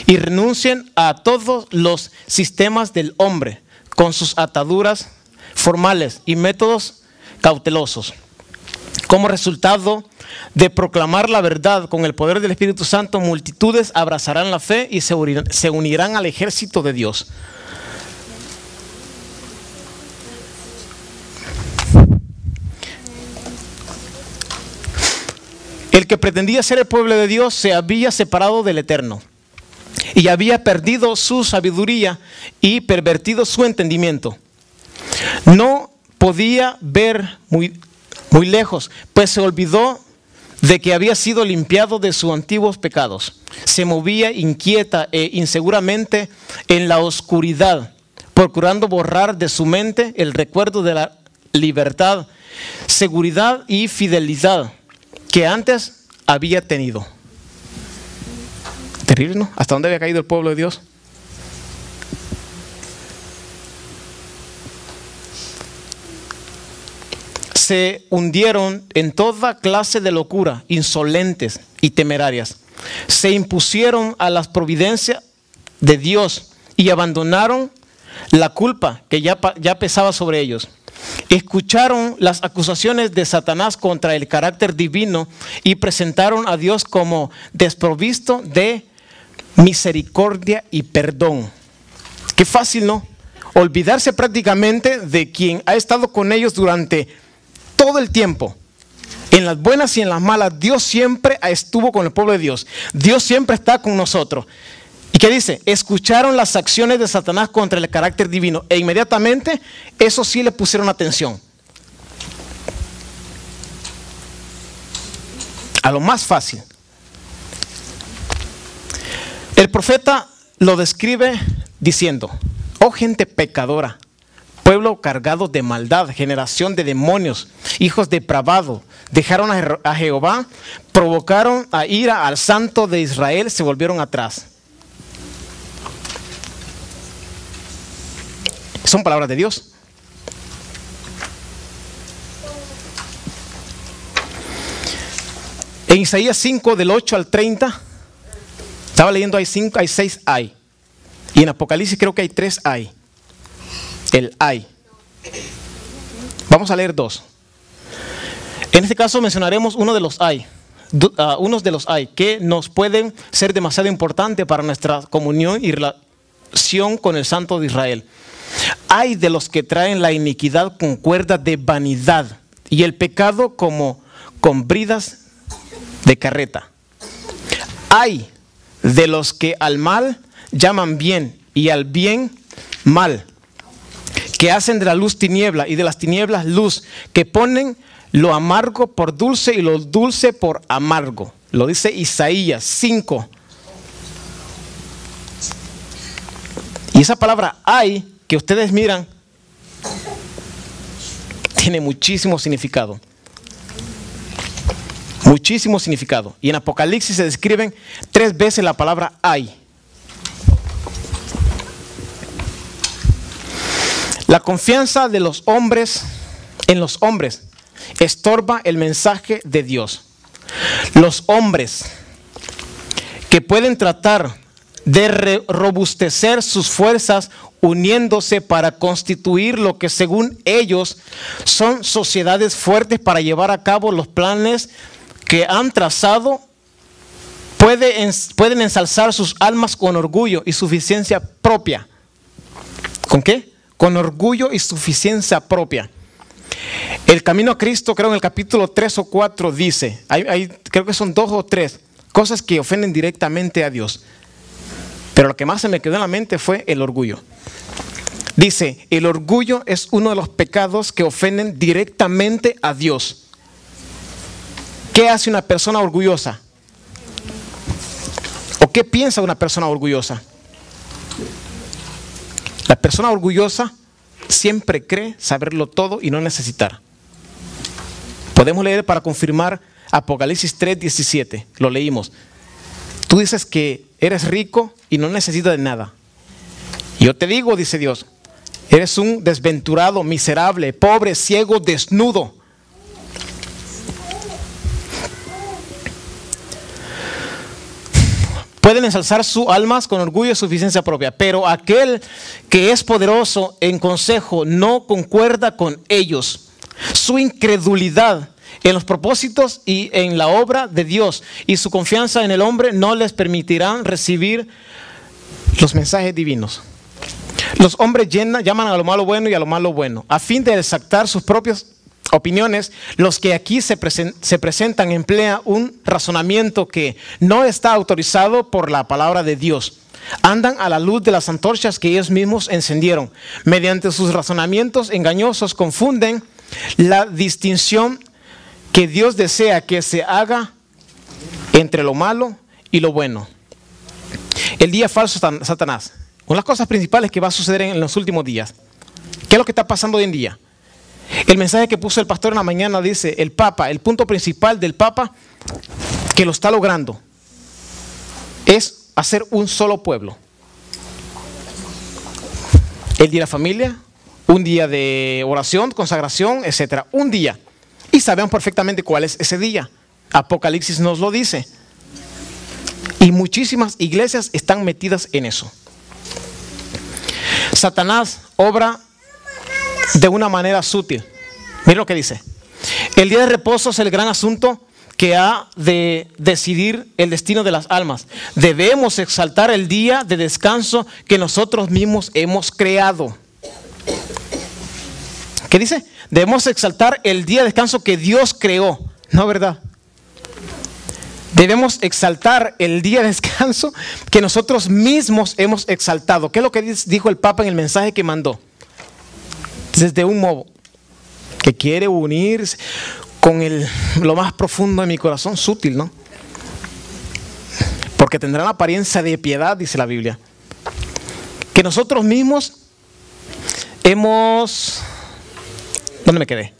y renuncien a todos los sistemas del hombre con sus ataduras formales y métodos cautelosos. Como resultado de proclamar la verdad con el poder del Espíritu Santo, multitudes abrazarán la fe y se unirán al ejército de Dios. El que pretendía ser el pueblo de Dios se había separado del Eterno y había perdido su sabiduría y pervertido su entendimiento. No podía ver muy lejos, pues se olvidó de que había sido limpiado de sus antiguos pecados. Se movía inquieta e inseguramente en la oscuridad, procurando borrar de su mente el recuerdo de la libertad, seguridad y fidelidad que antes había tenido. Terrible, ¿no? ¿Hasta dónde había caído el pueblo de Dios? Se hundieron en toda clase de locura, insolentes y temerarias. Se impusieron a las providencias de Dios y abandonaron la culpa que ya pesaba sobre ellos. Escucharon las acusaciones de Satanás contra el carácter divino y presentaron a Dios como desprovisto de misericordia y perdón. Qué fácil, ¿no? Olvidarse prácticamente de quien ha estado con ellos durante todo el tiempo. En las buenas y en las malas, Dios siempre estuvo con el pueblo de Dios. Dios siempre está con nosotros. ¿Y qué dice? Escucharon las acciones de Satanás contra el carácter divino e inmediatamente eso sí le pusieron atención. A lo más fácil. El profeta lo describe diciendo: oh gente pecadora, pueblo cargado de maldad, generación de demonios, hijos depravados, dejaron a Jehová, provocaron a ira al Santo de Israel, se volvieron atrás. Son palabras de Dios. En Isaías 5, del 8 al 30, estaba leyendo, hay 5, hay 6 hay. Y en Apocalipsis creo que hay 3 hay. El hay. Vamos a leer 2. En este caso mencionaremos uno de los hay. Unos de los hay que nos pueden ser demasiado importantes para nuestra comunión y relación con el Santo de Israel. Hay de los que traen la iniquidad con cuerdas de vanidad y el pecado como con bridas de carreta. Hay de los que al mal llaman bien y al bien mal, que hacen de la luz tiniebla y de las tinieblas luz, que ponen lo amargo por dulce y lo dulce por amargo. Lo dice Isaías 5. Y esa palabra hay que ustedes miran tiene muchísimo significado. Muchísimo significado. Y en Apocalipsis se describen 3 veces la palabra hay. La confianza de los hombres en los hombres estorba el mensaje de Dios. Los hombres que pueden tratar de robustecer sus fuerzas uniéndose para constituir lo que según ellos son sociedades fuertes para llevar a cabo los planes que han trazado, pueden ensalzar sus almas con orgullo y suficiencia propia. ¿Con qué? Con orgullo y suficiencia propia. El camino a Cristo, creo en el capítulo 3 o 4 dice, creo que son 2 o 3 cosas que ofenden directamente a Dios. Pero lo que más se me quedó en la mente fue el orgullo. Dice, el orgullo es uno de los pecados que ofenden directamente a Dios. ¿Qué hace una persona orgullosa? ¿O qué piensa una persona orgullosa? La persona orgullosa siempre cree saberlo todo y no necesitar. Podemos leer para confirmar Apocalipsis 3:17. Lo leímos. Tú dices que eres rico y no necesitas de nada. Yo te digo, dice Dios, eres un desventurado, miserable, pobre, ciego, desnudo. Pueden ensalzar sus almas con orgullo y suficiencia propia, pero aquel que es poderoso en consejo no concuerda con ellos. Su incredulidad en los propósitos y en la obra de Dios y su confianza en el hombre no les permitirán recibir los mensajes divinos. Los hombres llaman a lo malo bueno y a lo malo bueno, a fin de exaltar sus propias opiniones. Los que aquí se presentan emplean un razonamiento que no está autorizado por la palabra de Dios. Andan a la luz de las antorchas que ellos mismos encendieron. Mediante sus razonamientos engañosos confunden la distinción que Dios desea que se haga entre lo malo y lo bueno. El día falso Satanás. Una de las cosas principales que va a suceder en los últimos días. ¿Qué es lo que está pasando hoy en día? El mensaje que puso el pastor en la mañana dice, el Papa, el punto principal del Papa que lo está logrando es hacer un solo pueblo. El día de la familia, un día de oración, consagración, etcétera. Un día. Y sabemos perfectamente cuál es ese día. Apocalipsis nos lo dice. Y muchísimas iglesias están metidas en eso. Satanás obra de una manera sutil. Miren lo que dice. El día de reposo es el gran asunto que ha de decidir el destino de las almas. Debemos exaltar el día de descanso que nosotros mismos hemos creado. ¿Qué dice? Debemos exaltar el día de descanso que Dios creó. No, ¿verdad? Debemos exaltar el día de descanso que nosotros mismos hemos exaltado. ¿Qué es lo que dijo el Papa en el mensaje que mandó? Desde un modo que quiere unirse con lo más profundo de mi corazón, sutil, ¿no? Porque tendrán apariencia de piedad, dice la Biblia. Que nosotros mismos hemos... ¿Dónde me quedé?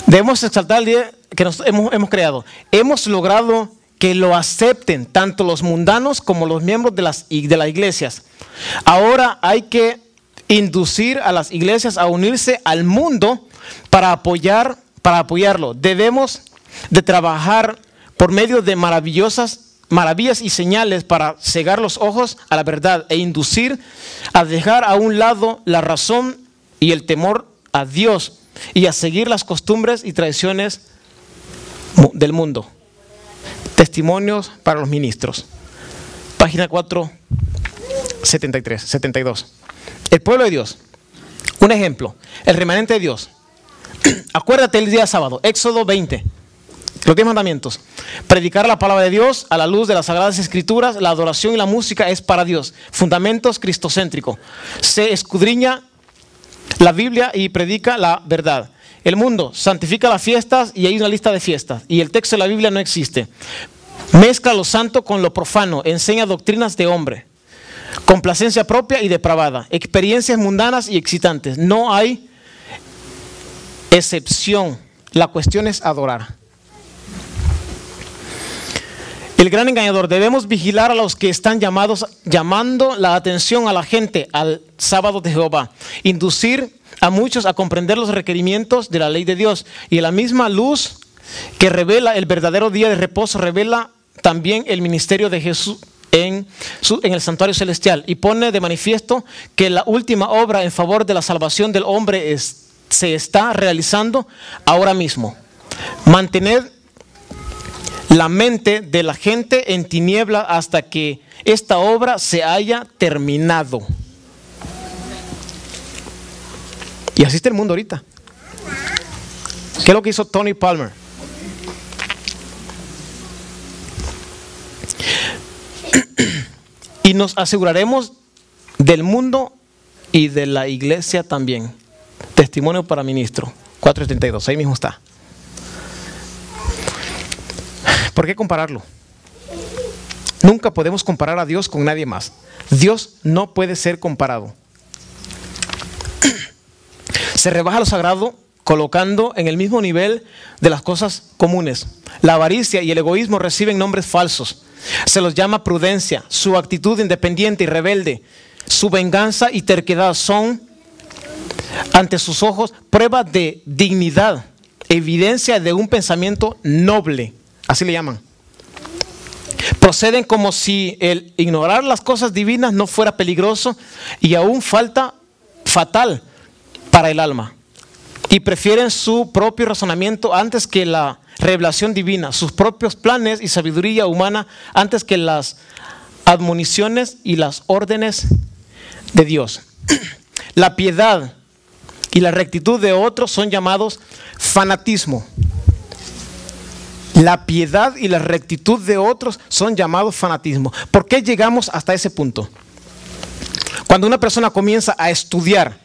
Debemos exaltar el día que hemos creado. Hemos logrado que lo acepten tanto los mundanos como los miembros de las iglesias. Ahora hay que inducir a las iglesias a unirse al mundo para apoyarlo. Debemos de trabajar por medio de maravillas y señales para cegar los ojos a la verdad e inducir a dejar a un lado la razón y el temor a Dios y a seguir las costumbres y tradiciones del mundo. Testimonios para los ministros. Página 472. El pueblo de Dios. Un ejemplo. El remanente de Dios. Acuérdate el día sábado. Éxodo 20. Los 10 mandamientos. Predicar la palabra de Dios a la luz de las sagradas escrituras. La adoración y la música es para Dios. Fundamentos cristocéntricos. Se escudriña la Biblia y predica la verdad. El mundo santifica las fiestas y hay una lista de fiestas. Y el texto de la Biblia no existe. Mezcla lo santo con lo profano. Enseña doctrinas de hombre. Complacencia propia y depravada. Experiencias mundanas y excitantes. No hay excepción. La cuestión es adorar. El gran engañador. Debemos vigilar a los que están llamando la atención a la gente al sábado de Jehová. Inducir a muchos a comprender los requerimientos de la ley de Dios. Y la misma luz que revela el verdadero día de reposo revela también el ministerio de Jesús en el santuario celestial. Y pone de manifiesto que la última obra en favor de la salvación del hombre se está realizando ahora mismo. Mantener la mente de la gente en tiniebla hasta que esta obra se haya terminado. Y así está el mundo ahorita. ¿Qué es lo que hizo Tony Palmer? Y nos aseguraremos del mundo y de la iglesia también. Testimonio para ministro, 4:32, ahí mismo está. ¿Por qué compararlo? Nunca podemos comparar a Dios con nadie más. Dios no puede ser comparado. Se rebaja lo sagrado colocando en el mismo nivel de las cosas comunes. La avaricia y el egoísmo reciben nombres falsos. Se los llama prudencia. Su actitud independiente y rebelde, su venganza y terquedad son ante sus ojos prueba de dignidad, evidencia de un pensamiento noble. Así le llaman. Proceden como si el ignorar las cosas divinas no fuera peligroso y aún fatal para el alma. Y prefieren su propio razonamiento antes que la revelación divina, sus propios planes y sabiduría humana antes que las admoniciones y las órdenes de Dios. La piedad y la rectitud de otros son llamados fanatismo. La piedad y la rectitud de otros son llamados fanatismo. ¿Por qué llegamos hasta ese punto? Cuando una persona comienza a estudiar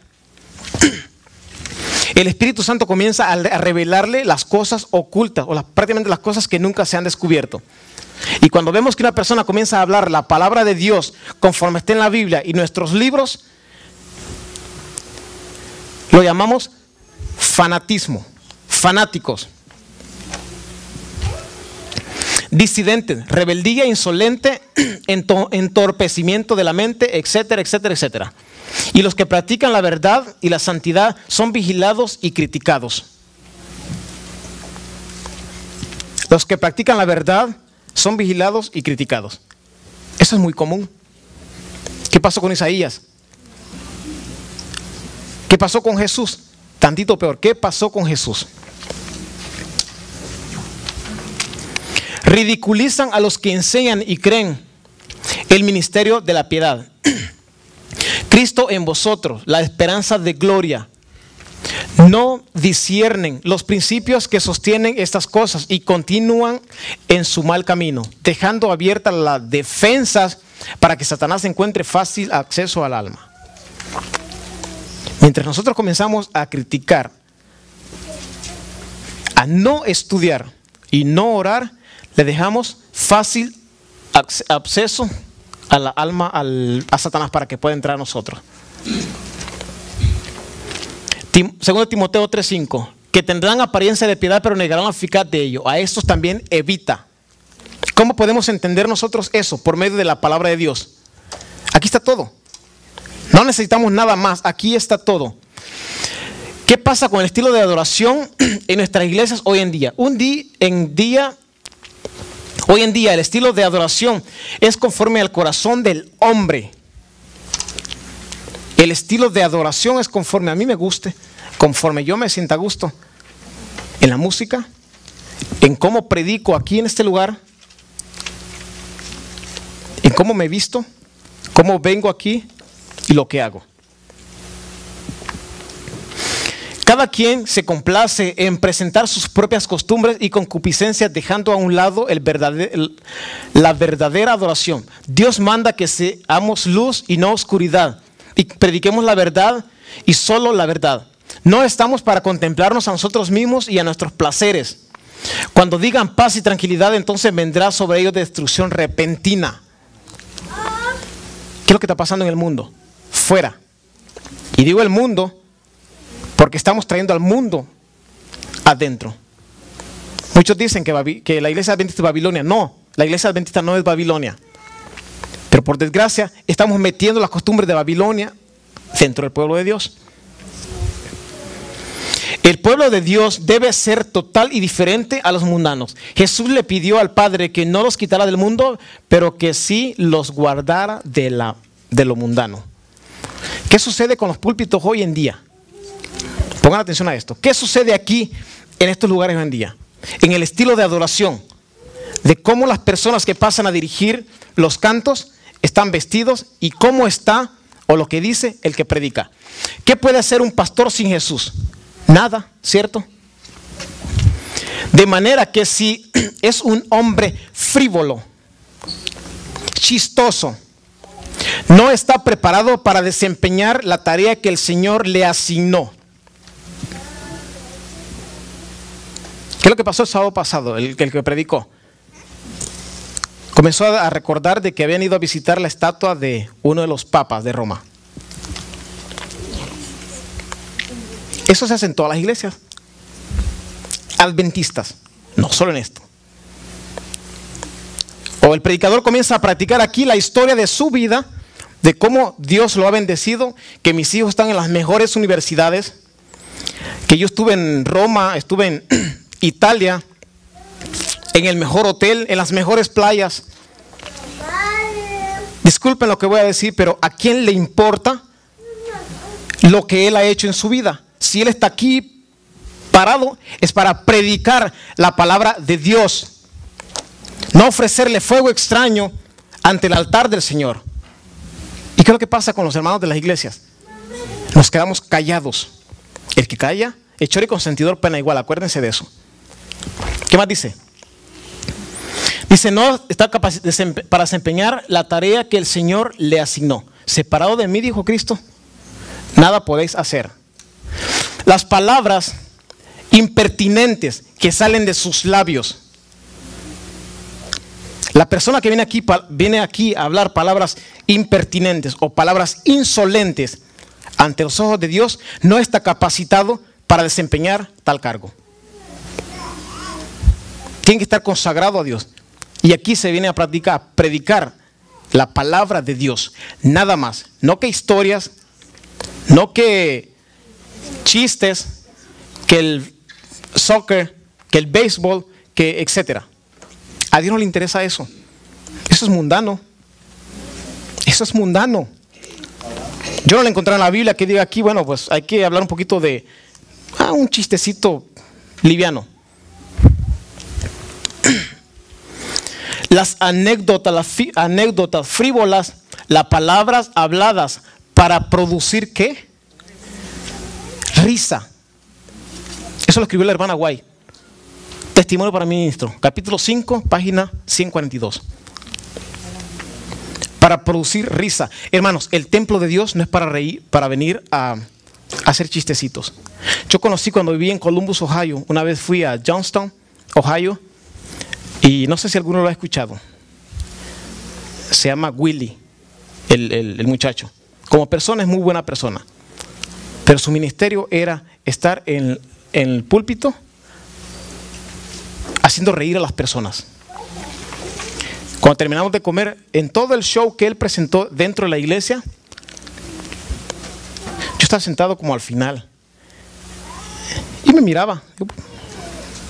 el Espíritu Santo comienza a revelarle las cosas ocultas o prácticamente las cosas que nunca se han descubierto. Y cuando vemos que una persona comienza a hablar la palabra de Dios conforme está en la Biblia y nuestros libros, lo llamamos fanatismo, fanáticos, disidentes, rebeldía insolente, entorpecimiento de la mente, etcétera, etcétera, etcétera. Y los que practican la verdad y la santidad son vigilados y criticados. Los que practican la verdad son vigilados y criticados. Eso es muy común. ¿Qué pasó con Isaías? ¿Qué pasó con Jesús? Tantito peor. ¿Qué pasó con Jesús? Ridiculizan a los que enseñan y creen el ministerio de la piedad. Cristo en vosotros, la esperanza de gloria. No disciernen los principios que sostienen estas cosas y continúan en su mal camino, dejando abiertas las defensas para que Satanás encuentre fácil acceso al alma. Mientras nosotros comenzamos a criticar, a no estudiar y no orar, le dejamos fácil acceso a la alma, a Satanás, para que pueda entrar a nosotros. Segundo Timoteo 3:5, que tendrán apariencia de piedad pero negarán la eficaz de ello. A estos también evita. ¿Cómo podemos entender nosotros eso? Por medio de la palabra de Dios. Aquí está todo. No necesitamos nada más. Aquí está todo. ¿Qué pasa con el estilo de adoración en nuestras iglesias hoy en día? Hoy en día el estilo de adoración es conforme al corazón del hombre. El estilo de adoración es conforme a mí me guste, conforme yo me sienta a gusto. En la música, en cómo predico aquí en este lugar, en cómo me visto, cómo vengo aquí y lo que hago. Cada quien se complace en presentar sus propias costumbres y concupiscencias, dejando a un lado la verdadera adoración. Dios manda que seamos luz y no oscuridad, y prediquemos la verdad y solo la verdad. No estamos para contemplarnos a nosotros mismos y a nuestros placeres. Cuando digan paz y tranquilidad, entonces vendrá sobre ellos destrucción repentina. ¿Qué es lo que está pasando en el mundo? Fuera. Y digo el mundo porque estamos trayendo al mundo adentro. Muchos dicen que la iglesia adventista es Babilonia. No, la iglesia adventista no es Babilonia. Pero por desgracia estamos metiendo las costumbres de Babilonia dentro del pueblo de Dios. El pueblo de Dios debe ser total y diferente a los mundanos. Jesús le pidió al Padre que no los quitara del mundo, pero que sí los guardara de lo mundano. ¿Qué sucede con los púlpitos hoy en día? Pongan atención a esto. ¿Qué sucede aquí en estos lugares hoy en día? En el estilo de adoración, de cómo las personas que pasan a dirigir los cantos están vestidos y cómo está o lo que dice el que predica. ¿Qué puede hacer un pastor sin Jesús? Nada, ¿cierto? De manera que si es un hombre frívolo, chistoso, no está preparado para desempeñar la tarea que el Señor le asignó. ¿Qué es lo que pasó el sábado pasado? El que predicó comenzó a recordar de que habían ido a visitar la estatua de uno de los papas de Roma. Eso se hace en todas las iglesias adventistas, no solo en esto. O el predicador comienza a practicar aquí la historia de su vida, de cómo Dios lo ha bendecido, que mis hijos están en las mejores universidades, que yo estuve en Roma, estuve en Italia, en el mejor hotel, en las mejores playas. Disculpen lo que voy a decir, pero ¿a quién le importa lo que él ha hecho en su vida? Si él está aquí parado, es para predicar la palabra de Dios, no ofrecerle fuego extraño ante el altar del Señor. ¿Y qué es lo que pasa con los hermanos de las iglesias? Nos quedamos callados. El que calla, hechor y consentidor pena igual, acuérdense de eso. ¿Qué más dice? Dice, no está capaz para desempeñar la tarea que el Señor le asignó. Separado de mí, dijo Cristo, nada podéis hacer. las palabras impertinentes que salen de sus labios. La persona que viene aquí a hablar palabras impertinentes o palabras insolentes ante los ojos de Dios no está capacitado para desempeñar tal cargo. Tiene que estar consagrado a Dios. Y aquí se viene a predicar la palabra de Dios. Nada más. No que historias, no que chistes, que el soccer, que el béisbol, que etcétera. A Dios no le interesa eso. Eso es mundano. Eso es mundano. Yo no le encontré en la Biblia que diga aquí, bueno, pues hay que hablar un poquito de un chistecito liviano. Las anécdotas frívolas, las palabras habladas para producir ¿qué? Risa. Eso lo escribió la hermana White. Testimonio para ministro, capítulo 5, página 142. Para producir risa. Hermanos, el templo de Dios no es para reír, para venir a hacer chistecitos. Yo conocí cuando viví en Columbus, Ohio. Una vez fui a Johnston, Ohio. Y no sé si alguno lo ha escuchado. Se llama Willie, el muchacho. Como persona es muy buena persona. Pero su ministerio era estar en el púlpito haciendo reír a las personas. Cuando terminamos de comer, en todo el show que él presentó dentro de la iglesia, yo estaba sentado como al final y me miraba.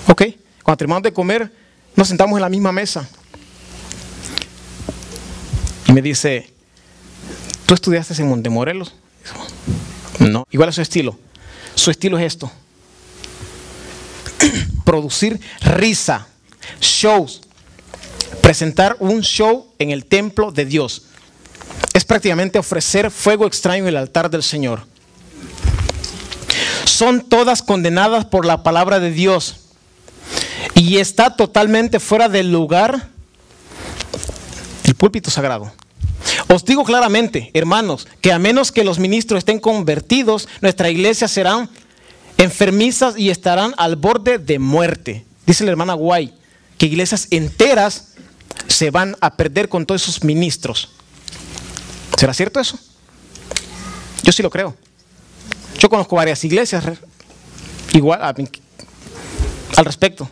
Ok, cuando terminamos de comer, nos sentamos en la misma mesa y me dice: ¿tú estudiaste en Montemorelos? No. Igual es su estilo. Su estilo es esto: producir risa, shows, presentar un show en el templo de Dios. Es prácticamente ofrecer fuego extraño en el altar del Señor. Son todas condenadas por la palabra de Dios y está totalmente fuera del lugar el púlpito sagrado. Os digo claramente, hermanos, que a menos que los ministros estén convertidos, nuestra iglesia serán enfermizas y estarán al borde de muerte. Dice la hermana White que iglesias enteras se van a perder con todos esos ministros. ¿Será cierto eso? Yo sí lo creo. Yo conozco varias iglesias igual al respecto.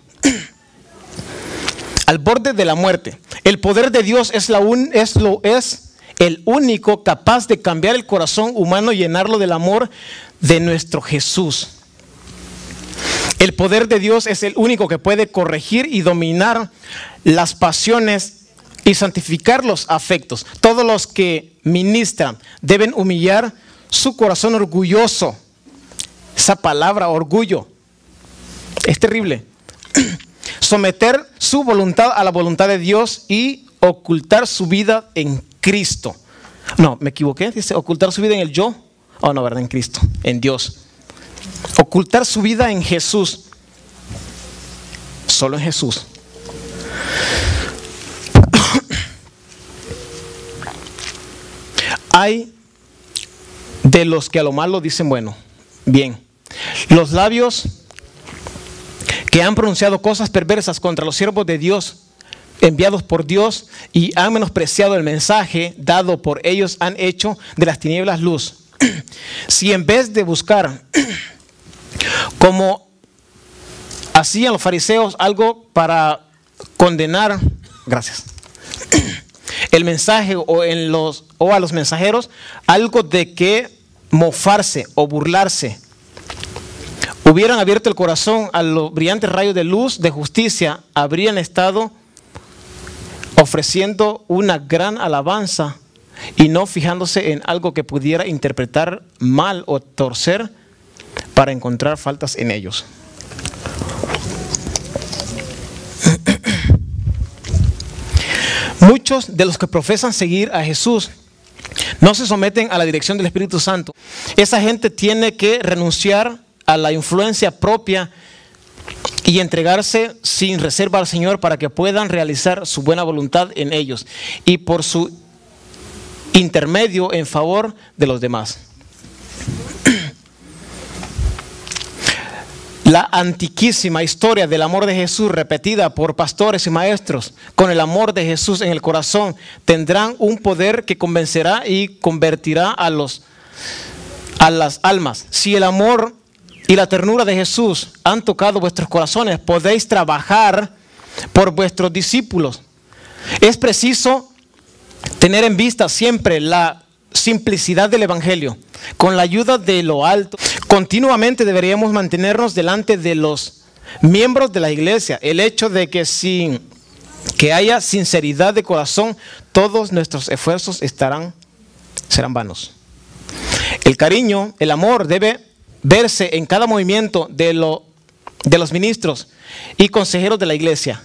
Al borde de la muerte. El poder de Dios es el único capaz de cambiar el corazón humano y llenarlo del amor de nuestro Jesús. El poder de Dios es el único que puede corregir y dominar las pasiones y santificar los afectos. Todos los que ministran deben humillar su corazón orgulloso. Esa palabra, orgullo, es terrible. Someter su voluntad a la voluntad de Dios y ocultar su vida en Cristo. No, me equivoqué. Dice ocultar su vida en el yo. Oh, no, ¿verdad? En Cristo, en Dios. Ocultar su vida en Jesús. Solo en Jesús. Hay de los que a lo malo dicen bueno, bien. Los labios que han pronunciado cosas perversas contra los siervos de Dios enviados por Dios y han menospreciado el mensaje dado por ellos, han hecho de las tinieblas luz. Si en vez de buscar, como hacían los fariseos, algo para condenar, gracias, el mensaje o a los mensajeros, algo de que mofarse o burlarse, hubieran abierto el corazón a los brillantes rayos de luz de justicia, habrían estado ofreciendo una gran alabanza y no fijándose en algo que pudiera interpretar mal o torcer para encontrar faltas en ellos. Muchos de los que profesan seguir a Jesús no se someten a la dirección del Espíritu Santo. Esa gente tiene que renunciar a la influencia propia y entregarse sin reserva al Señor para que puedan realizar su buena voluntad en ellos y por su intermedio en favor de los demás. La antiquísima historia del amor de Jesús, repetida por pastores y maestros, con el amor de Jesús en el corazón, tendrán un poder que convencerá y convertirá a las almas. Si el amor y la ternura de Jesús han tocado vuestros corazones, podéis trabajar por vuestros discípulos. Es preciso tener en vista siempre la simplicidad del Evangelio. Con la ayuda de lo alto, continuamente deberíamos mantenernos delante de los miembros de la iglesia. El hecho de que que haya sinceridad de corazón, todos nuestros esfuerzos serán vanos. El cariño, el amor debe verse en cada movimiento de los ministros y consejeros de la iglesia.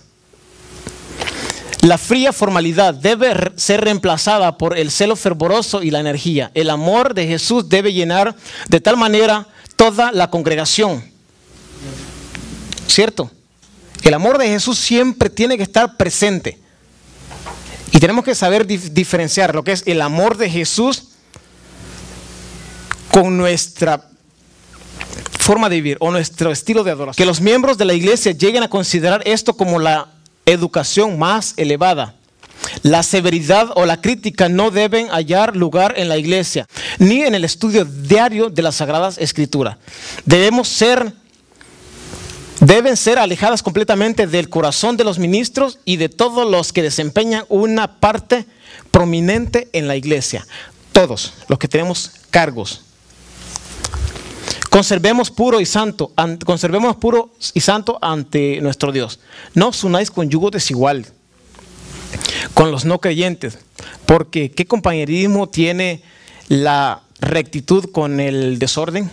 La fría formalidad debe ser reemplazada por el celo fervoroso y la energía. El amor de Jesús debe llenar de tal manera toda la congregación. ¿Cierto? El amor de Jesús siempre tiene que estar presente. Y tenemos que saber diferenciar lo que es el amor de Jesús con nuestra forma de vivir o nuestro estilo de adoración. Que los miembros de la iglesia lleguen a considerar esto como la educación más elevada. La severidad o la crítica no deben hallar lugar en la iglesia, ni en el estudio diario de las Sagradas Escrituras. Deben ser alejadas completamente del corazón de los ministros y de todos los que desempeñan una parte prominente en la iglesia. Todos los que tenemos cargos. Conservemos puro y santo ante nuestro Dios. No os unáis con yugo desigual con los no creyentes, porque ¿qué compañerismo tiene la rectitud con el desorden?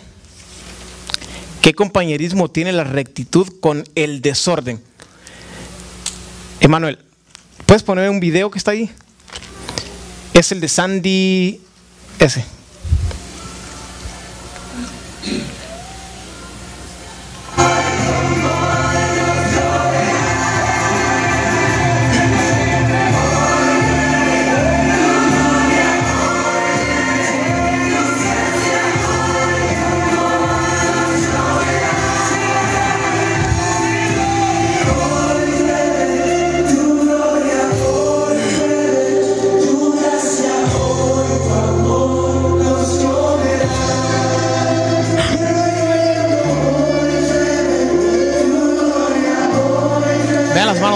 ¿Qué compañerismo tiene la rectitud con el desorden? Emanuel, ¿puedes poner un video que está ahí? Es el de Sandy S.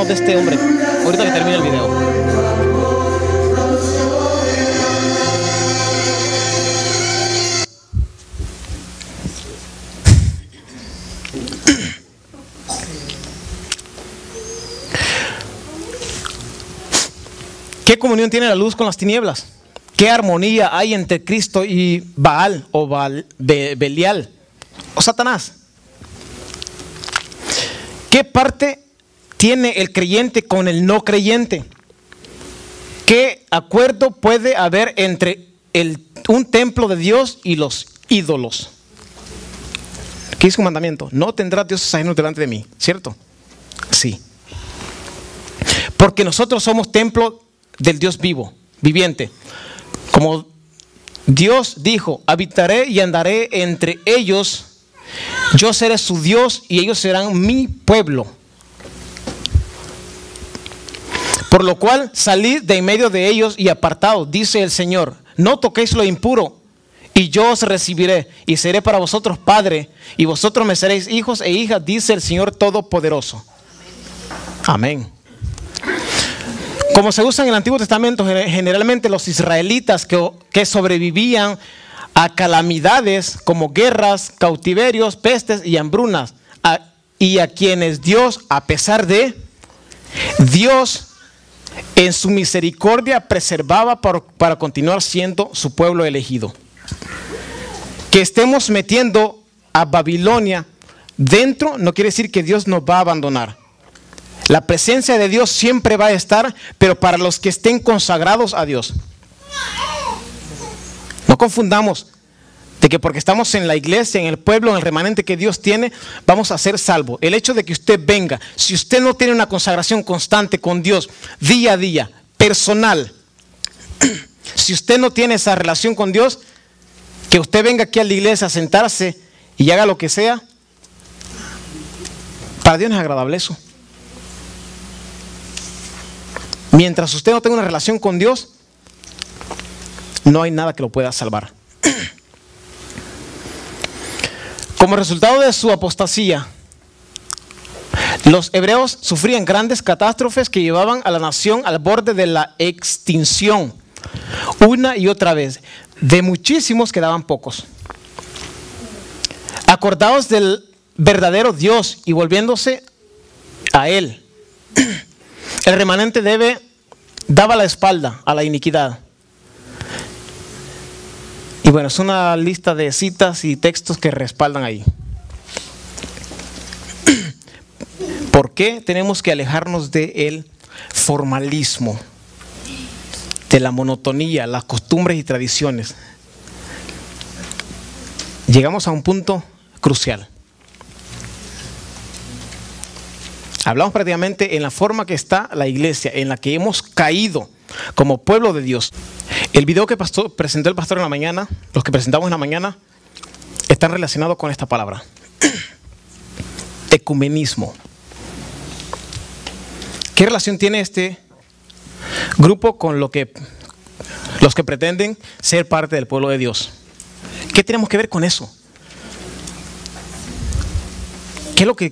De este hombre, ahorita que termine el video. ¿Qué comunión tiene la luz con las tinieblas? ¿Qué armonía hay entre Cristo y Baal o Belial o Satanás? ¿Qué parte tiene el creyente con el no creyente? ¿Qué acuerdo puede haber entre un templo de Dios y los ídolos? ¿Qué es un mandamiento? No tendrás dioses ajenos delante de mí, ¿cierto? Sí. Porque nosotros somos templo del Dios vivo, viviente. Como Dios dijo, habitaré y andaré entre ellos, yo seré su Dios y ellos serán mi pueblo. Por lo cual salid de en medio de ellos y apartaos, dice el Señor. No toquéis lo impuro, y yo os recibiré, y seré para vosotros padre, y vosotros me seréis hijos e hijas, dice el Señor Todopoderoso. Amén. Como se usa en el Antiguo Testamento, generalmente los israelitas que sobrevivían a calamidades como guerras, cautiverios, pestes y hambrunas, y a quienes Dios, a pesar de Dios, en su misericordia preservaba para continuar siendo su pueblo elegido. Que estemos metiendo a Babilonia dentro no quiere decir que Dios nos va a abandonar. La presencia de Dios siempre va a estar, pero para los que estén consagrados a Dios. No confundamos de que porque estamos en la iglesia, en el pueblo, en el remanente que Dios tiene, vamos a ser salvos. El hecho de que usted venga, si usted no tiene una consagración constante con Dios, día a día, personal, si usted no tiene esa relación con Dios, que usted venga aquí a la iglesia a sentarse y haga lo que sea, Para Dios no es agradable eso. Mientras usted no tenga una relación con Dios, no hay nada que lo pueda salvar. Como resultado de su apostasía, los hebreos sufrían grandes catástrofes que llevaban a la nación al borde de la extinción. Una y otra vez. De muchísimos quedaban pocos. Acordados del verdadero Dios y volviéndose a Él. El remanente daba la espalda a la iniquidad. Y bueno, es una lista de citas y textos que respaldan ahí. ¿Por qué tenemos que alejarnos del formalismo, de la monotonía, las costumbres y tradiciones? Llegamos a un punto crucial. Hablamos prácticamente en la forma que está la iglesia, en la que hemos caído como pueblo de Dios. El video que presentó el pastor en la mañana, los que presentamos en la mañana, están relacionados con esta palabra. Ecumenismo. ¿Qué relación tiene este grupo con los que pretenden ser parte del pueblo de Dios? ¿Qué tenemos que ver con eso?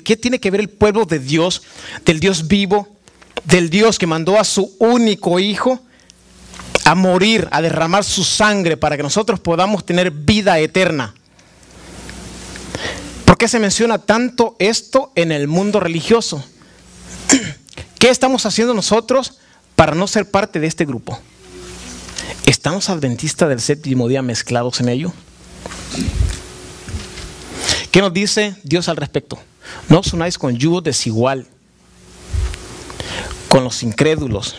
¿Qué tiene que ver el pueblo de Dios, del Dios vivo, del Dios que mandó a su único hijo a morir, a derramar su sangre para que nosotros podamos tener vida eterna? ¿Por qué se menciona tanto esto en el mundo religioso? ¿Qué estamos haciendo nosotros para no ser parte de este grupo? ¿Estamos adventistas del séptimo día mezclados en ello? ¿Qué nos dice Dios al respecto? No os unáis con yugo desigual con los incrédulos.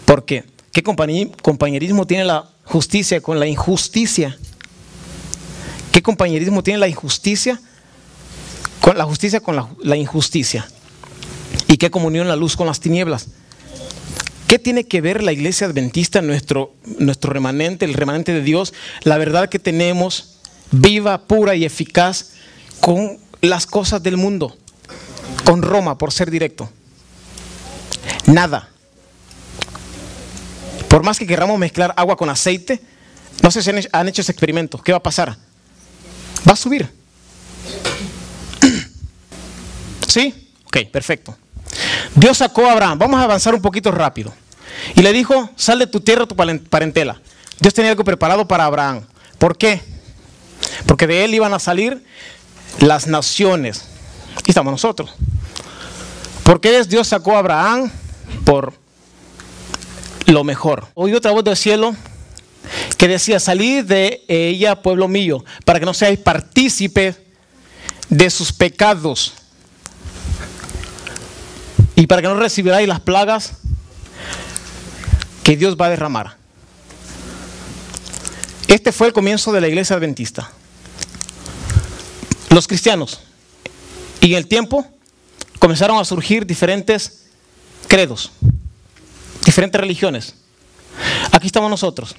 Porque ¿qué compañerismo tiene la justicia con la injusticia? ¿Qué compañerismo tiene la injusticia con la justicia con la injusticia? ¿Y qué comunión la luz con las tinieblas? ¿Qué tiene que ver la iglesia adventista, nuestro remanente, el remanente de Dios, la verdad que tenemos, viva, pura y eficaz, con las cosas del mundo, con Roma, por ser directo? Nada. Por más que queramos mezclar agua con aceite, no sé si han hecho ese experimento. ¿Qué va a pasar? Va a subir. ¿Sí? Ok, perfecto. Dios sacó a Abraham. Vamos a avanzar un poquito rápido. Y le dijo, sal de tu tierra, tu parentela. Dios tenía algo preparado para Abraham. ¿Por qué? Porque de él iban a salir las naciones. Aquí estamos nosotros. ¿Por qué Dios sacó a Abraham? Por lo mejor. Oí otra voz del cielo que decía, salid de ella, pueblo mío, para que no seáis partícipes de sus pecados y para que no recibiráis las plagas que Dios va a derramar. Este fue el comienzo de la iglesia adventista. Los cristianos, y en el tiempo comenzaron a surgir diferentes credos, diferentes religiones. Aquí estamos nosotros.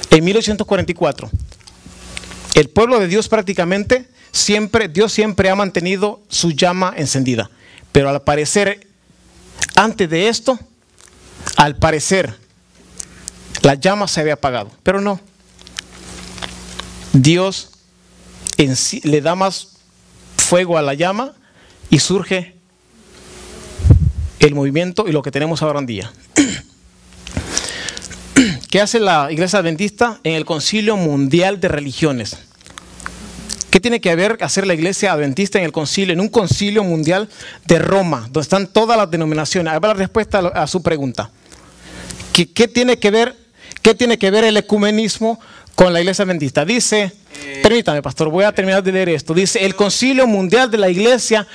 En 1844, el pueblo de Dios prácticamente Dios siempre ha mantenido su llama encendida. Pero al parecer, antes de esto, al parecer, la llama se había apagado. Pero no. Dios en sí le da más fuego a la llama y surge el movimiento y lo que tenemos ahora en día. ¿Qué hace la iglesia adventista en el Concilio Mundial de Religiones? ¿Qué tiene que hacer la iglesia adventista en un concilio mundial de Roma, donde están todas las denominaciones? Ahí va la respuesta a su pregunta. ¿Qué tiene que ver el ecumenismo con la iglesia adventista? Dice, permítame, pastor, voy a terminar de leer esto. Dice, el Concilio Mundial de la Iglesia,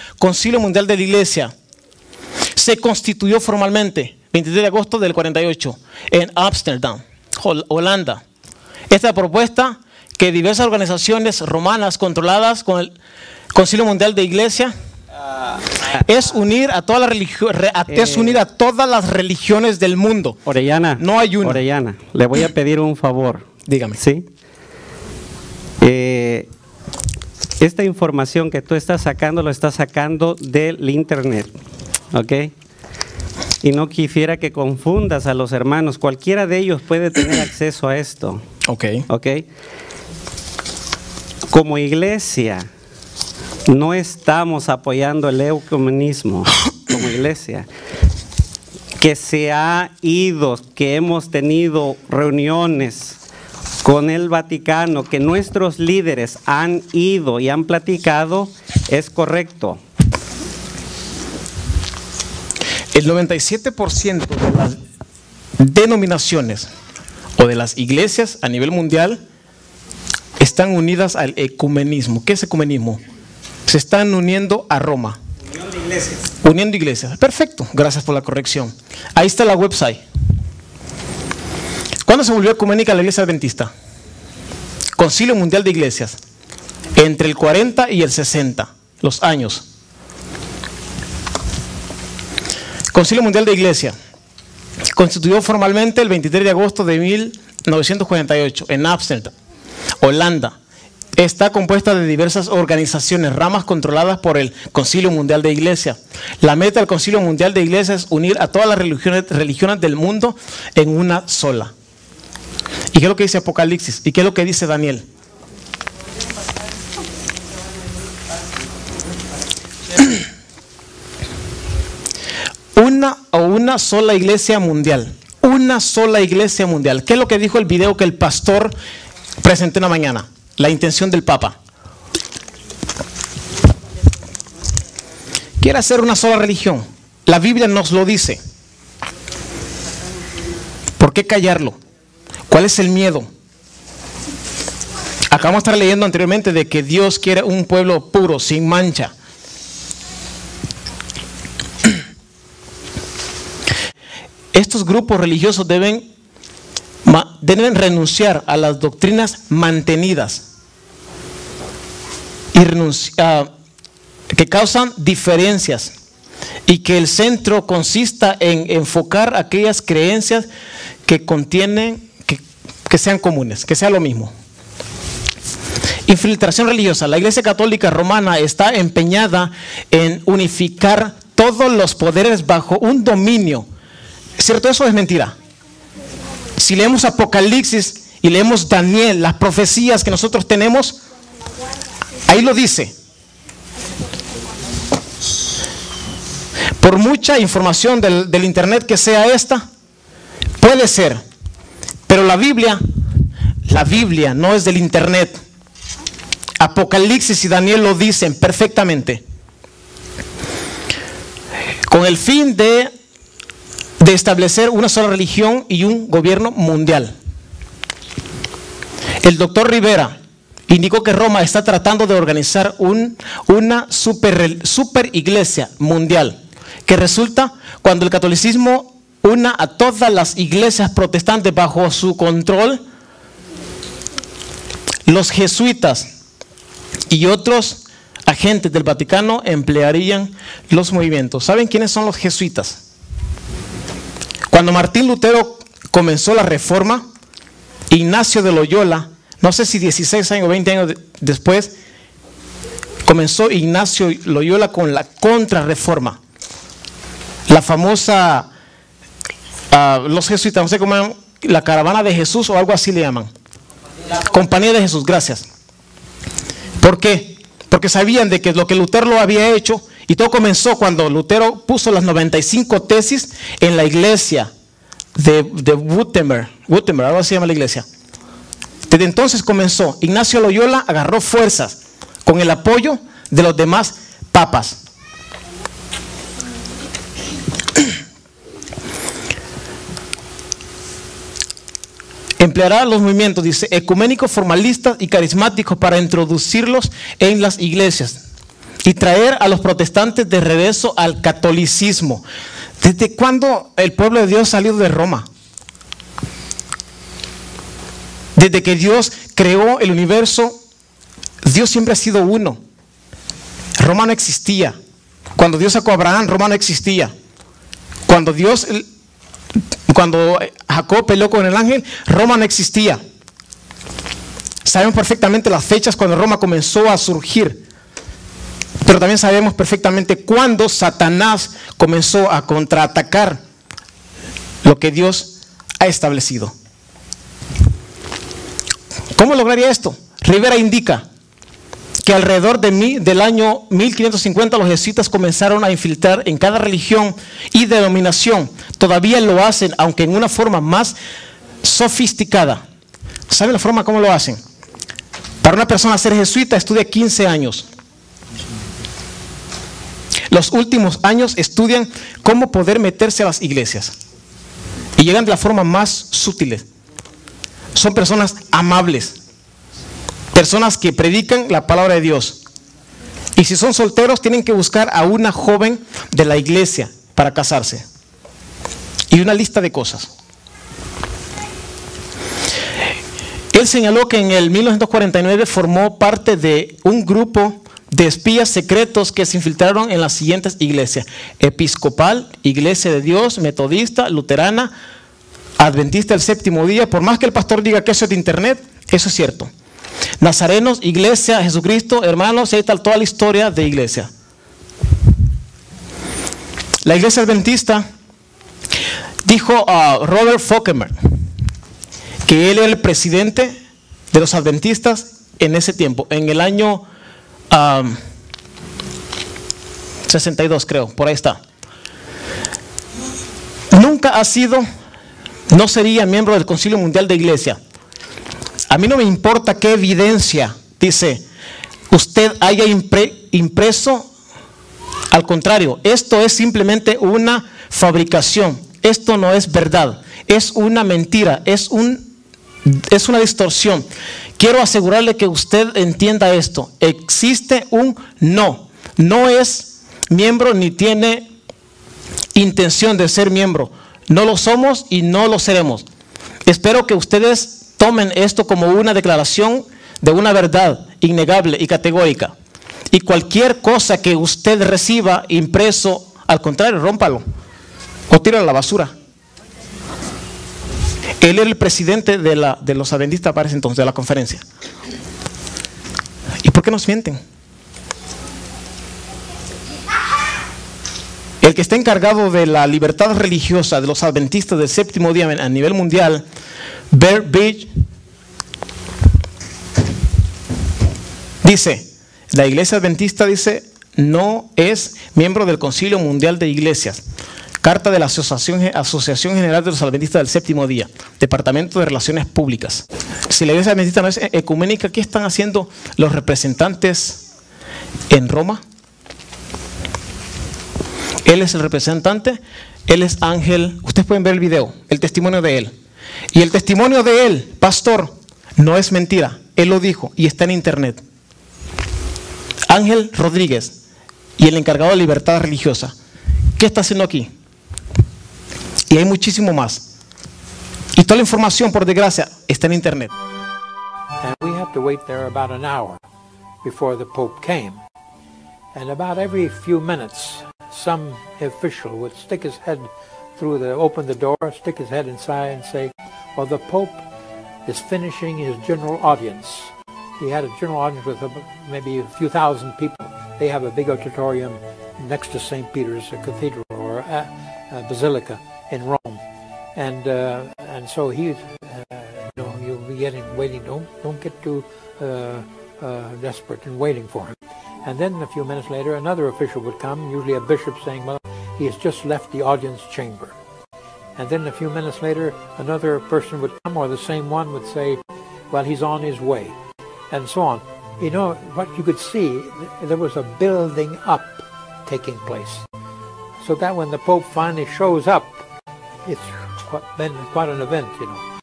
se constituyó formalmente 23 de agosto del 48 en Ámsterdam, Holanda. Esta propuesta que diversas organizaciones romanas controladas con el Concilio Mundial de Iglesia es unir a todas las religiones del mundo. Orellana, no hay una. Orellana, le voy a pedir un favor. Dígame. ¿Sí? esta información que tú estás sacando, lo estás sacando del internet, ¿ok? Y no quisiera que confundas a los hermanos. Cualquiera de ellos puede tener acceso a esto. Ok. ¿Ok? Como iglesia, no estamos apoyando el ecumenismo como iglesia. Que se ha ido, que hemos tenido reuniones con el Vaticano, que nuestros líderes han ido y han platicado, es correcto. El 97% de las denominaciones o de las iglesias a nivel mundial están unidas al ecumenismo. ¿Qué es ecumenismo? Se están uniendo a Roma. Unión de iglesias. Uniendo iglesias. Perfecto, gracias por la corrección. Ahí está la website. ¿Cuándo se volvió ecuménica la iglesia adventista? Concilio Mundial de Iglesias. Entre el 40 y el 60, los años. Concilio Mundial de Iglesia. Constituyó formalmente el 23 de agosto de 1948 en Amsterdam, Holanda. Está compuesta de diversas organizaciones, ramas controladas por el Concilio Mundial de Iglesia. La meta del Concilio Mundial de Iglesia es unir a todas las religiones del mundo en una sola. ¿Y qué es lo que dice Apocalipsis? ¿Y qué es lo que dice Daniel? Una sola iglesia mundial. Una sola iglesia mundial. ¿Qué es lo que dijo el video que el pastor presentó una mañana? La intención del Papa. Quiere hacer una sola religión. La Biblia nos lo dice. ¿Por qué callarlo? ¿Cuál es el miedo? Acabamos de estar leyendo anteriormente de que Dios quiere un pueblo puro, sin mancha. Estos grupos religiosos deben renunciar a las doctrinas mantenidas y que causan diferencias, y que el centro consista en enfocar aquellas creencias que contienen, que sean comunes, que sea lo mismo. Infiltración religiosa. La Iglesia Católica Romana está empeñada en unificar todos los poderes bajo un dominio. ¿Cierto? Eso es mentira. Si leemos Apocalipsis y leemos Daniel, las profecías que nosotros tenemos, ahí lo dice. Por mucha información del internet que sea esta, puede ser, pero la Biblia no es del internet. Apocalipsis y Daniel lo dicen perfectamente. Con el fin de establecer una sola religión y un gobierno mundial. El doctor Rivera indicó que Roma está tratando de organizar una super iglesia mundial, que resulta cuando el catolicismo una a todas las iglesias protestantes bajo su control. Los jesuitas y otros agentes del Vaticano emplearían los movimientos. ¿Saben quiénes son los jesuitas? Cuando Martín Lutero comenzó la reforma, Ignacio de Loyola, no sé si 16 años o 20 años después, comenzó Ignacio Loyola con la contrarreforma. La famosa, los jesuitas, no sé cómo llaman, la caravana de Jesús o algo así le llaman. Compañía de Jesús, gracias. ¿Por qué? Porque sabían de que lo que Lutero lo había hecho. Y todo comenzó cuando Lutero puso las 95 tesis en la iglesia de Wittenberg, algo así se llama la iglesia. Desde entonces comenzó. Ignacio Loyola agarró fuerzas con el apoyo de los demás papas. Empleará los movimientos, dice, ecuménicos, formalistas y carismáticos para introducirlos en las iglesias y traer a los protestantes de regreso al catolicismo. ¿Desde cuándo el pueblo de Dios salió de Roma? Desde que Dios creó el universo, Dios siempre ha sido uno. Roma no existía. Cuando Dios sacó a Abraham, Roma no existía. Cuando Jacob peleó con el ángel, Roma no existía. Sabemos perfectamente las fechas cuando Roma comenzó a surgir, pero también sabemos perfectamente cuándo Satanás comenzó a contraatacar lo que Dios ha establecido. ¿Cómo lograría esto? Rivera indica que alrededor del año 1550 los jesuitas comenzaron a infiltrar en cada religión y denominación. Todavía lo hacen, aunque en una forma más sofisticada. ¿Saben la forma cómo lo hacen? Para una persona ser jesuita estudia 15 años. Los últimos años estudian cómo poder meterse a las iglesias. Y llegan de la forma más sutil. Son personas amables. Personas que predican la palabra de Dios. Y si son solteros, tienen que buscar a una joven de la iglesia para casarse. Y una lista de cosas. Él señaló que en el 1949 formó parte de un grupo de espías secretos que se infiltraron en las siguientes iglesias: Episcopal, Iglesia de Dios, Metodista, Luterana, Adventista del Séptimo Día. Por más que el pastor diga que eso es de internet, eso es cierto. Nazarenos, Iglesia, Jesucristo, hermanos, ahí está toda la historia de iglesia. La iglesia adventista, dijo a Robert Falkenberg que él era el presidente de los adventistas en ese tiempo, en el año 62 creo, por ahí está. Nunca ha sido, no sería miembro del Concilio Mundial de Iglesia. A mí no me importa qué evidencia, dice, usted haya impreso. Al contrario, esto es simplemente una fabricación. Esto no es verdad, es una mentira, es una distorsión. Quiero asegurarle que usted entienda esto. Existe un no. No es miembro ni tiene intención de ser miembro. No lo somos y no lo seremos. Espero que ustedes tomen esto como una declaración de una verdad innegable y categórica. Y cualquier cosa que usted reciba impreso, al contrario, rómpalo o tíralo a la basura. Él era el presidente de los adventistas para ese entonces, de la conferencia. ¿Y por qué nos mienten? El que está encargado de la libertad religiosa de los adventistas del Séptimo Día a nivel mundial, Bert Beach, dice, la iglesia adventista, dice, no es miembro del Concilio Mundial de Iglesias. Carta de la Asociación General de los Adventistas del Séptimo Día, Departamento de Relaciones Públicas. Si la iglesia adventista no es ecuménica, ¿qué están haciendo los representantes en Roma? Él es el representante, él es Ángel. Ustedes pueden ver el video, el testimonio de él. Y el testimonio de él, pastor, no es mentira. Él lo dijo y está en internet. Ángel Rodríguez, y el encargado de libertad religiosa. ¿Qué está haciendo aquí? Y hay muchísimo más. Y toda la información, por desgracia, está en internet. And we had to wait there about an hour before the Pope came. And about every few minutes, some official would stick his head through open the door, stick his head inside and say, well, the Pope is finishing his general audience. He had a general audience with maybe a few thousand people. They have a big auditorium next to St. Peter's Cathedral or Basilica in Rome. And so he, you'll be waiting. Don't get too desperate and waiting for him. And then a few minutes later, another official would come, usually a bishop, saying, well, he has just left the audience chamber. And then a few minutes later, another person would come, or the same one would say, well, he's on his way, and so on. You know, what you could see, there was a building up taking place. So that when the Pope finally shows up, it's been quite an event, you know.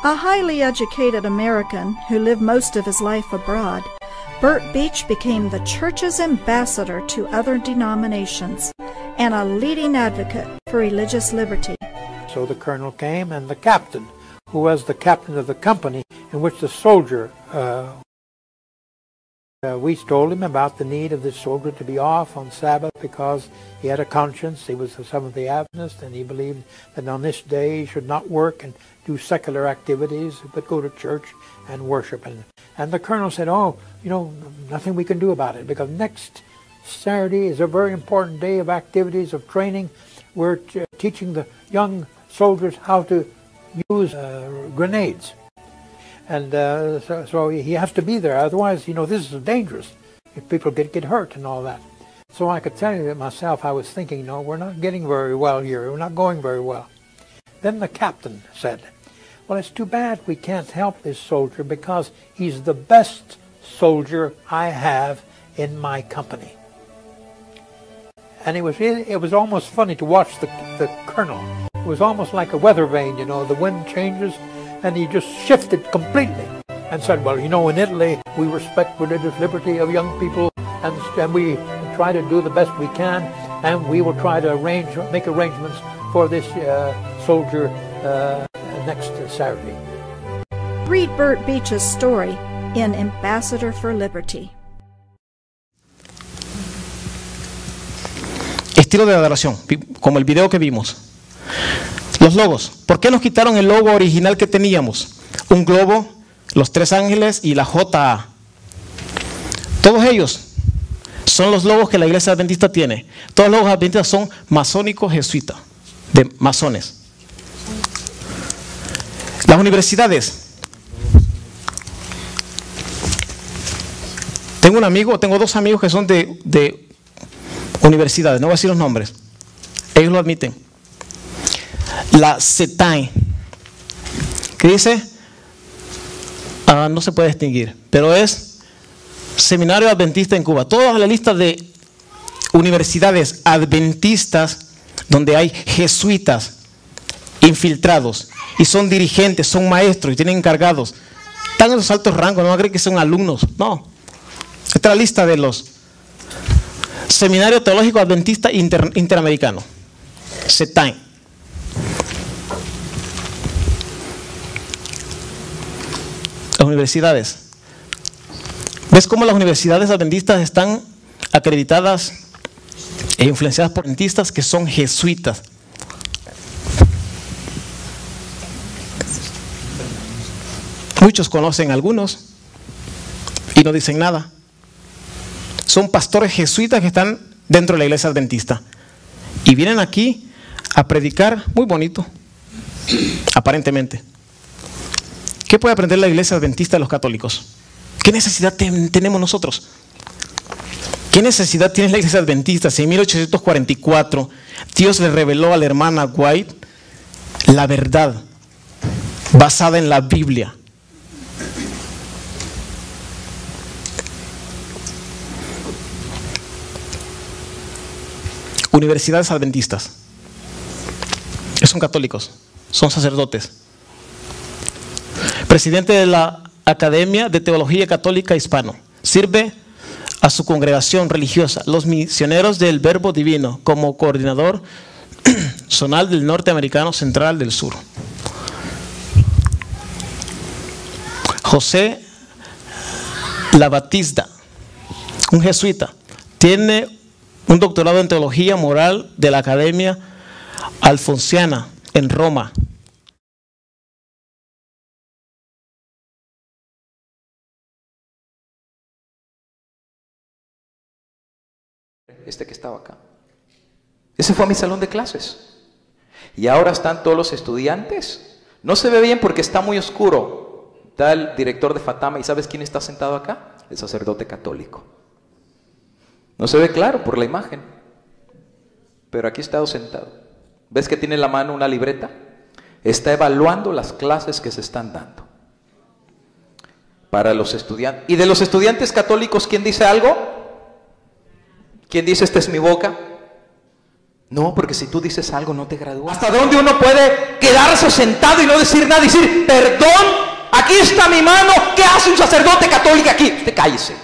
A highly educated American who lived most of his life abroad, Bert Beach became the church's ambassador to other denominations and a leading advocate for religious liberty. So the colonel came, and the captain, who was the captain of the company in which the soldier We told him about the need of this soldier to be off on Sabbath because he had a conscience. He was a Seventh-day Adventist, and he believed that on this day he should not work and do secular activities, but go to church and worship. And the colonel said, oh, you know, nothing we can do about it, because next Saturday is a very important day of activities, of training. We're teaching the young soldiers how to use grenades. And so he has to be there, otherwise, you know, this is dangerous. If people get hurt and all that. So I could tell you that myself, I was thinking, no, we're not getting very well here. We're not going very well. Then the captain said, well, it's too bad we can't help this soldier because he's the best soldier I have in my company. And it was almost funny to watch the colonel. It was almost like a weather vane, you know, the wind changes, and he just shifted completely and said, well, you know, in Italy, we respect religious liberty of young people, and we try to do the best we can, and we will try to make arrangements for this soldier next Saturday. Read Burt Beach's story in Ambassador for Liberty. Estilo de adoración, como el video que vimos. Los logos. ¿Por qué nos quitaron el logo original que teníamos? Un globo, los 3 ángeles y la JA. Todos ellos son los logos que la iglesia adventista tiene. Todos los logos adventistas son masónicos jesuitas, de masones. Las universidades. Tengo 2 amigos que son de universidades, no voy a decir los nombres. Ellos lo admiten. La CETAI, que dice, no se puede distinguir, pero es Seminario Adventista en Cuba. Toda la lista de universidades adventistas donde hay jesuitas infiltrados y son dirigentes, son maestros y tienen encargados, están en los altos rangos, no creen que son alumnos, no. Esta es la lista de los Seminario Teológico Adventista Interamericano, CETAI. Las universidades. ¿Ves cómo las universidades adventistas están acreditadas e influenciadas por adventistas que son jesuitas? Muchos conocen a algunos y no dicen nada. Son pastores jesuitas que están dentro de la iglesia adventista y vienen aquí a predicar muy bonito, aparentemente. ¿Qué puede aprender la iglesia adventista de los católicos? ¿Qué necesidad tenemos nosotros? ¿Qué necesidad tiene la iglesia adventista si en 1844 Dios le reveló a la hermana White la verdad basada en la Biblia? Universidades adventistas. Son católicos, son sacerdotes. Presidente de la Academia de Teología Católica Hispano. Sirve a su congregación religiosa, los misioneros del Verbo Divino, como coordinador zonal del norteamericano central del sur. José Labatista, un jesuita, tiene un doctorado en teología moral de la Academia Alfonsiana en Roma. Este que estaba acá. Ese fue mi salón de clases. Y ahora están todos los estudiantes. No se ve bien porque está muy oscuro. Está el director de Fatama. ¿Y sabes quién está sentado acá? El sacerdote católico. No se ve claro por la imagen. Pero aquí he estado sentado. ¿Ves que tiene en la mano una libreta? Está evaluando las clases que se están dando para los estudiantes. ¿Y de los estudiantes católicos quién dice algo? ¿Quién dice esta es mi boca? No, porque si tú dices algo no te gradúas. ¿Hasta dónde uno puede quedarse sentado y no decir nada? Decir, perdón, aquí está mi mano. ¿Qué hace un sacerdote católico aquí? Usted cállese.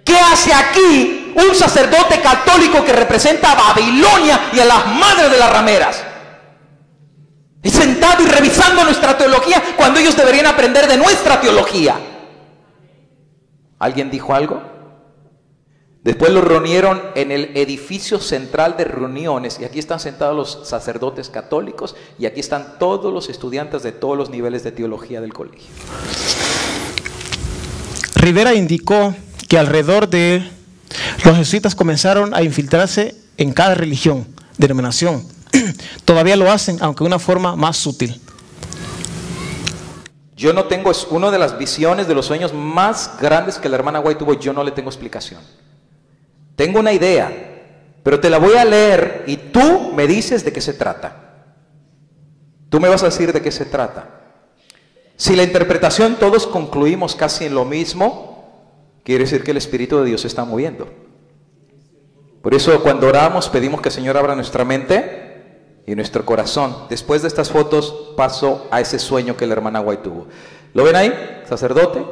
¿Qué hace aquí un sacerdote católico que representa a Babilonia y a las madres de las rameras? Y sentado y revisando nuestra teología cuando ellos deberían aprender de nuestra teología. ¿Alguien dijo algo? Después los reunieron en el edificio central de reuniones y aquí están sentados los sacerdotes católicos y aquí están todos los estudiantes de todos los niveles de teología del colegio. Rivera indicó que alrededor de los jesuitas comenzaron a infiltrarse en cada religión, denominación. Todavía lo hacen, aunque de una forma más sutil. Yo no tengo, es una de las visiones de los sueños más grandes que la hermana White tuvo, yo no le tengo explicación. Tengo una idea, pero te la voy a leer y tú me dices de qué se trata. Tú me vas a decir de qué se trata. Si la interpretación todos concluimos casi en lo mismo, quiere decir que el Espíritu de Dios se está moviendo. Por eso cuando oramos pedimos que el Señor abra nuestra mente y nuestro corazón. Después de estas fotos paso a ese sueño que la hermana White tuvo. ¿Lo ven ahí? Sacerdote.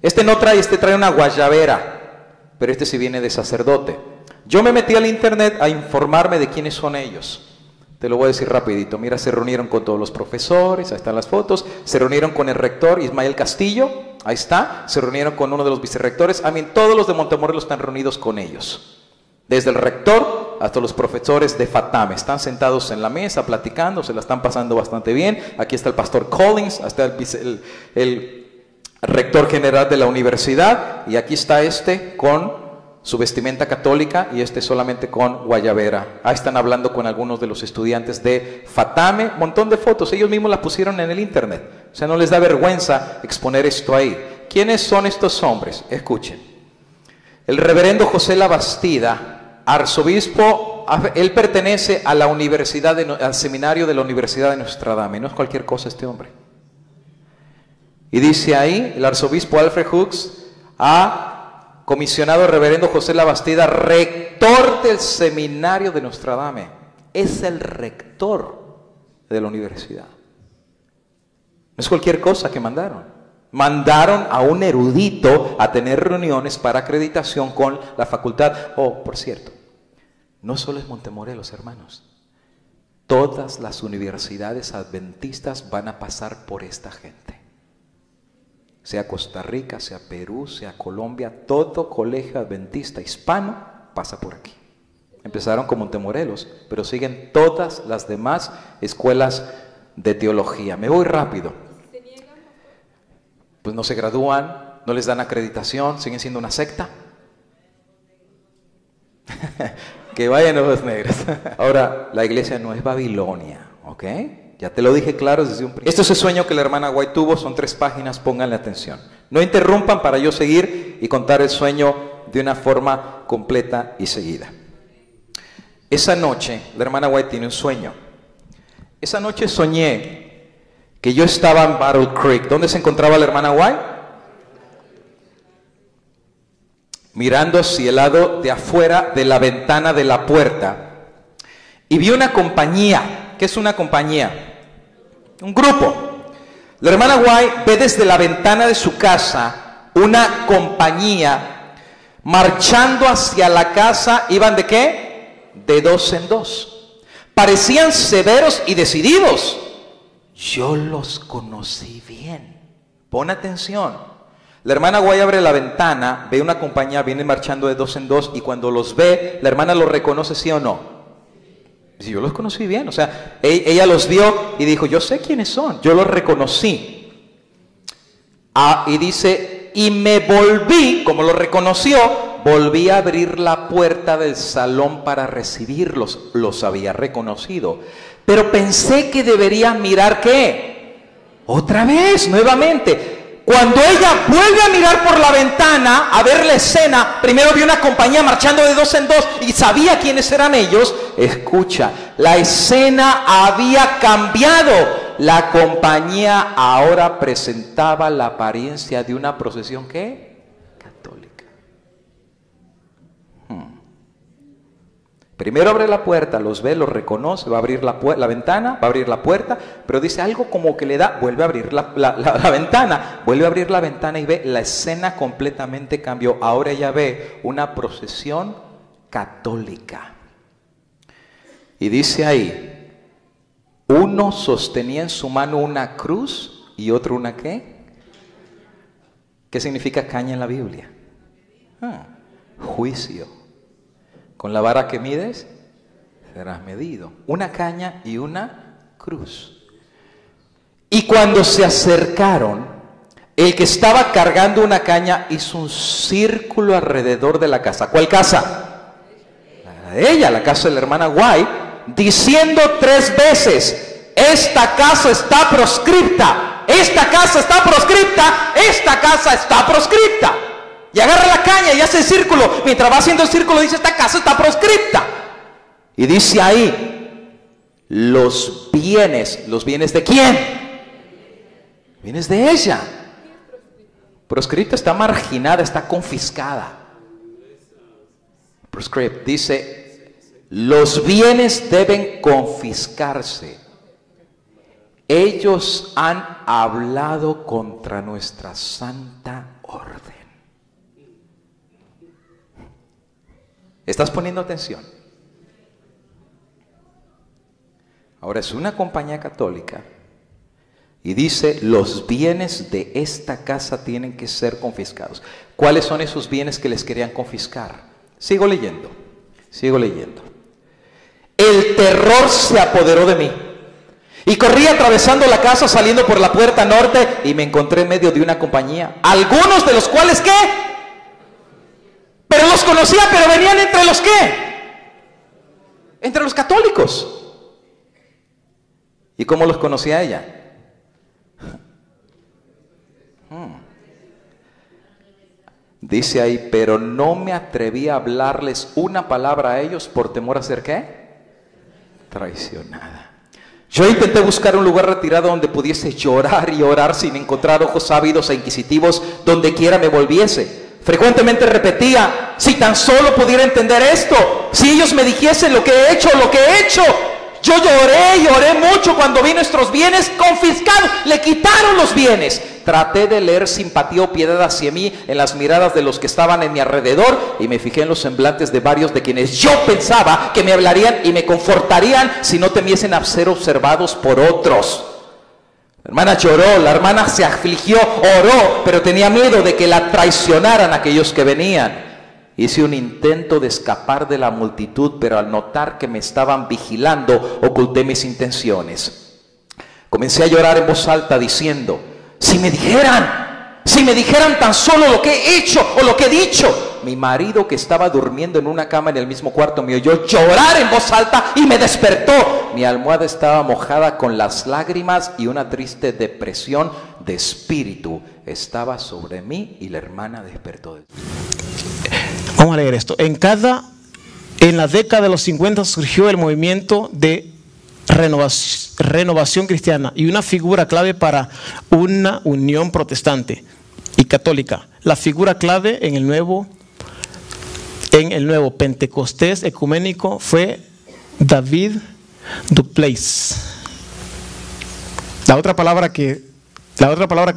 Este no trae, este trae una guayabera. Pero este sí viene de sacerdote. Yo me metí al internet a informarme de quiénes son ellos. Te lo voy a decir rapidito. Mira, se reunieron con todos los profesores, ahí están las fotos. Se reunieron con el rector Ismael Castillo, ahí está. Se reunieron con uno de los vicerrectores. Todos los de Montemorelos están reunidos con ellos. Desde el rector hasta los profesores de Fatame. Están sentados en la mesa platicando, se la están pasando bastante bien. Aquí está el pastor Collins, hasta el rector general de la universidad, y aquí está este con su vestimenta católica y este solamente con guayabera. Ahí están hablando con algunos de los estudiantes de Fatame, montón de fotos, ellos mismos las pusieron en el internet, o sea, no les da vergüenza exponer esto ahí. ¿Quiénes son estos hombres? Escuchen. El reverendo José Labastida, arzobispo, él pertenece a la universidad, al seminario de la Universidad de Notre Dame, no es cualquier cosa este hombre. Y dice ahí, el arzobispo Alfred Hooks ha comisionado al reverendo José Labastida, rector del seminario de Notre Dame. Es el rector de la universidad. No es cualquier cosa que mandaron. Mandaron a un erudito a tener reuniones para acreditación con la facultad. Oh, por cierto, no solo es Montemorelos, hermanos. Todas las universidades adventistas van a pasar por esta gente. Sea Costa Rica, sea Perú, sea Colombia, todo colegio adventista hispano pasa por aquí. Empezaron con Montemorelos, pero siguen todas las demás escuelas de teología. Me voy rápido. Pues no se gradúan, no les dan acreditación, siguen siendo una secta. Que vayan ojos negros. Ahora, la iglesia no es Babilonia, ¿ok? Ya te lo dije claro desde un principio. Este es el sueño que la hermana White tuvo, son 3 páginas, pónganle atención. No interrumpan para yo seguir y contar el sueño de una forma completa y seguida. Esa noche, la hermana White tiene un sueño. Esa noche soñé que yo estaba en Battle Creek. ¿Dónde se encontraba la hermana White? Mirando hacia el lado de afuera de la ventana de la puerta. Y vi una compañía. ¿Qué es una compañía? Un grupo. La hermana White ve desde la ventana de su casa una compañía marchando hacia la casa. ¿Iban de qué? De 2 en 2. Parecían severos y decididos. Yo los conocí bien. Pon atención. La hermana White abre la ventana, ve una compañía, viene marchando de 2 en 2 y cuando los ve, la hermana los reconoce, ¿sí o no? Si yo los conocí bien, o sea, ella los vio y dijo, yo sé quiénes son, yo los reconocí. Y dice, y me volví, como los reconoció, volví a abrir la puerta del salón para recibirlos, los había reconocido. Pero pensé que debería mirar, ¿qué? Otra vez, nuevamente. Cuando ella vuelve a mirar por la ventana, a ver la escena, primero vio una compañía marchando de 2 en 2 y sabía quiénes eran ellos. Escucha, la escena había cambiado. La compañía ahora presentaba la apariencia de una procesión, ¿qué? Católica. Primero abre la puerta, los ve, los reconoce, va a abrir la ventana, va a abrir la puerta, pero dice algo como que le da, vuelve a abrir la ventana, vuelve a abrir la ventana y ve, la escena completamente cambió. Ahora ella ve una procesión católica. Y dice ahí, uno sostenía en su mano una cruz y otro una ¿qué? ¿Qué significa caña en la Biblia? Juicio. Con la vara que mides, serás medido. Una caña y una cruz. Y cuando se acercaron, el que estaba cargando una caña hizo un círculo alrededor de la casa. ¿Cuál casa? La de ella, la casa de la hermana White, diciendo 3 veces: esta casa está proscripta, esta casa está proscripta, esta casa está proscripta. Y agarra la caña y hace el círculo. Mientras va haciendo el círculo dice: esta casa está proscripta. Y dice ahí: los bienes ¿de quién? Bienes de ella. Proscripta está marginada, está confiscada. Proscript dice: los bienes deben confiscarse. Ellos han hablado contra nuestra santa orden. ¿Estás poniendo atención? Ahora es una compañía católica y dice: los bienes de esta casa tienen que ser confiscados. ¿Cuáles son esos bienes que les querían confiscar? Sigo leyendo. El terror se apoderó de mí y corrí atravesando la casa, saliendo por la puerta norte, y me encontré en medio de una compañía, algunos de los cuales ¿qué? Pero los conocía, pero venían entre los ¿qué? Entre los católicos. ¿Y cómo los conocía ella? Dice ahí: pero no me atreví a hablarles una palabra a ellos por temor a ser ¿qué? Traicionada. Yo intenté buscar un lugar retirado donde pudiese llorar y orar sin encontrar ojos ávidos e inquisitivos donde quiera me volviese. Frecuentemente repetía: si tan solo pudiera entender esto, si ellos me dijesen lo que he hecho. Yo lloré mucho cuando vi nuestros bienes confiscados. Le quitaron los bienes. Traté de leer simpatía o piedad hacia mí en las miradas de los que estaban en mi alrededor, y me fijé en los semblantes de varios de quienes yo pensaba que me hablarían y me confortarían si no temiesen a ser observados por otros. La hermana lloró, la hermana se afligió, oró, pero tenía miedo de que la traicionaran aquellos que venían. Hice un intento de escapar de la multitud, pero al notar que me estaban vigilando, oculté mis intenciones. Comencé a llorar en voz alta diciendo: si me dijeran tan solo lo que he hecho o lo que he dicho. Mi marido, que estaba durmiendo en una cama en el mismo cuarto, me oyó llorar en voz alta y me despertó. Mi almohada estaba mojada con las lágrimas y una triste depresión de espíritu estaba sobre mí, y la hermana despertó. Vamos a leer esto. En la década de los 50 surgió el movimiento de renovación cristiana y una figura clave para una unión protestante y católica. La figura clave en el nuevo Pentecostés ecuménico fue David Duplessis. La otra palabra que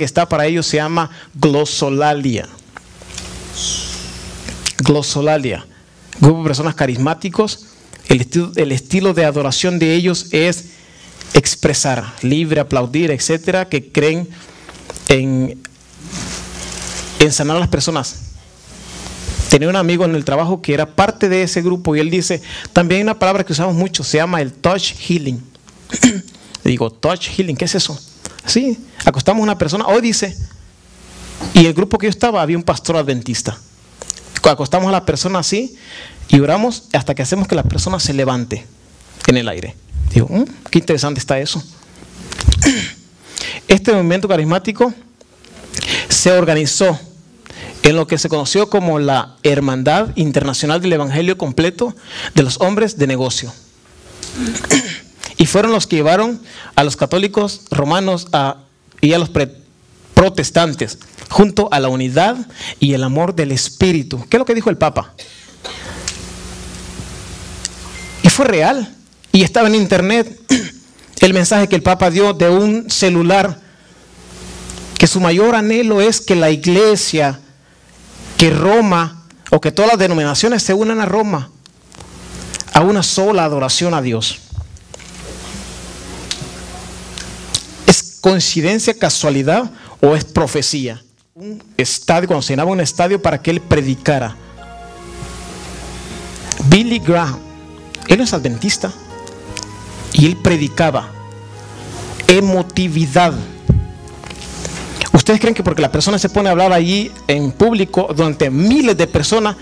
está para ellos se llama glosolalia. Glosolalia. Grupo de personas carismáticos. El estilo de adoración de ellos es expresar, libre, aplaudir, etcétera, que creen en sanar a las personas. Tenía un amigo en el trabajo que era parte de ese grupo y él dice: también hay una palabra que usamos mucho, se llama el touch healing. Le digo: touch healing, ¿qué es eso? Sí, acostamos a una persona, hoy dice, y el grupo que yo estaba había un pastor adventista. Acostamos a la persona así y oramos hasta que hacemos que la persona se levante en el aire. Digo: qué interesante está eso. Este movimiento carismático se organizó en lo que se conoció como la Hermandad Internacional del Evangelio Completo de los Hombres de Negocio. Y fueron los que llevaron a los católicos romanos y a los protestantes junto a la unidad y el amor del Espíritu. ¿Qué es lo que dijo el Papa? Y fue real. Y estaba en internet el mensaje que el Papa dio de un celular, que su mayor anhelo es que la iglesia, que Roma, o que todas las denominaciones se unan a Roma, a una sola adoración a Dios. ¿Es coincidencia, casualidad o es profecía? un estadio, cuando se llenaba un estadio para que él predicara. Billy Graham, él es adventista y él predicaba emotividad. ¿Ustedes creen que porque la persona se pone a hablar allí en público durante miles de personas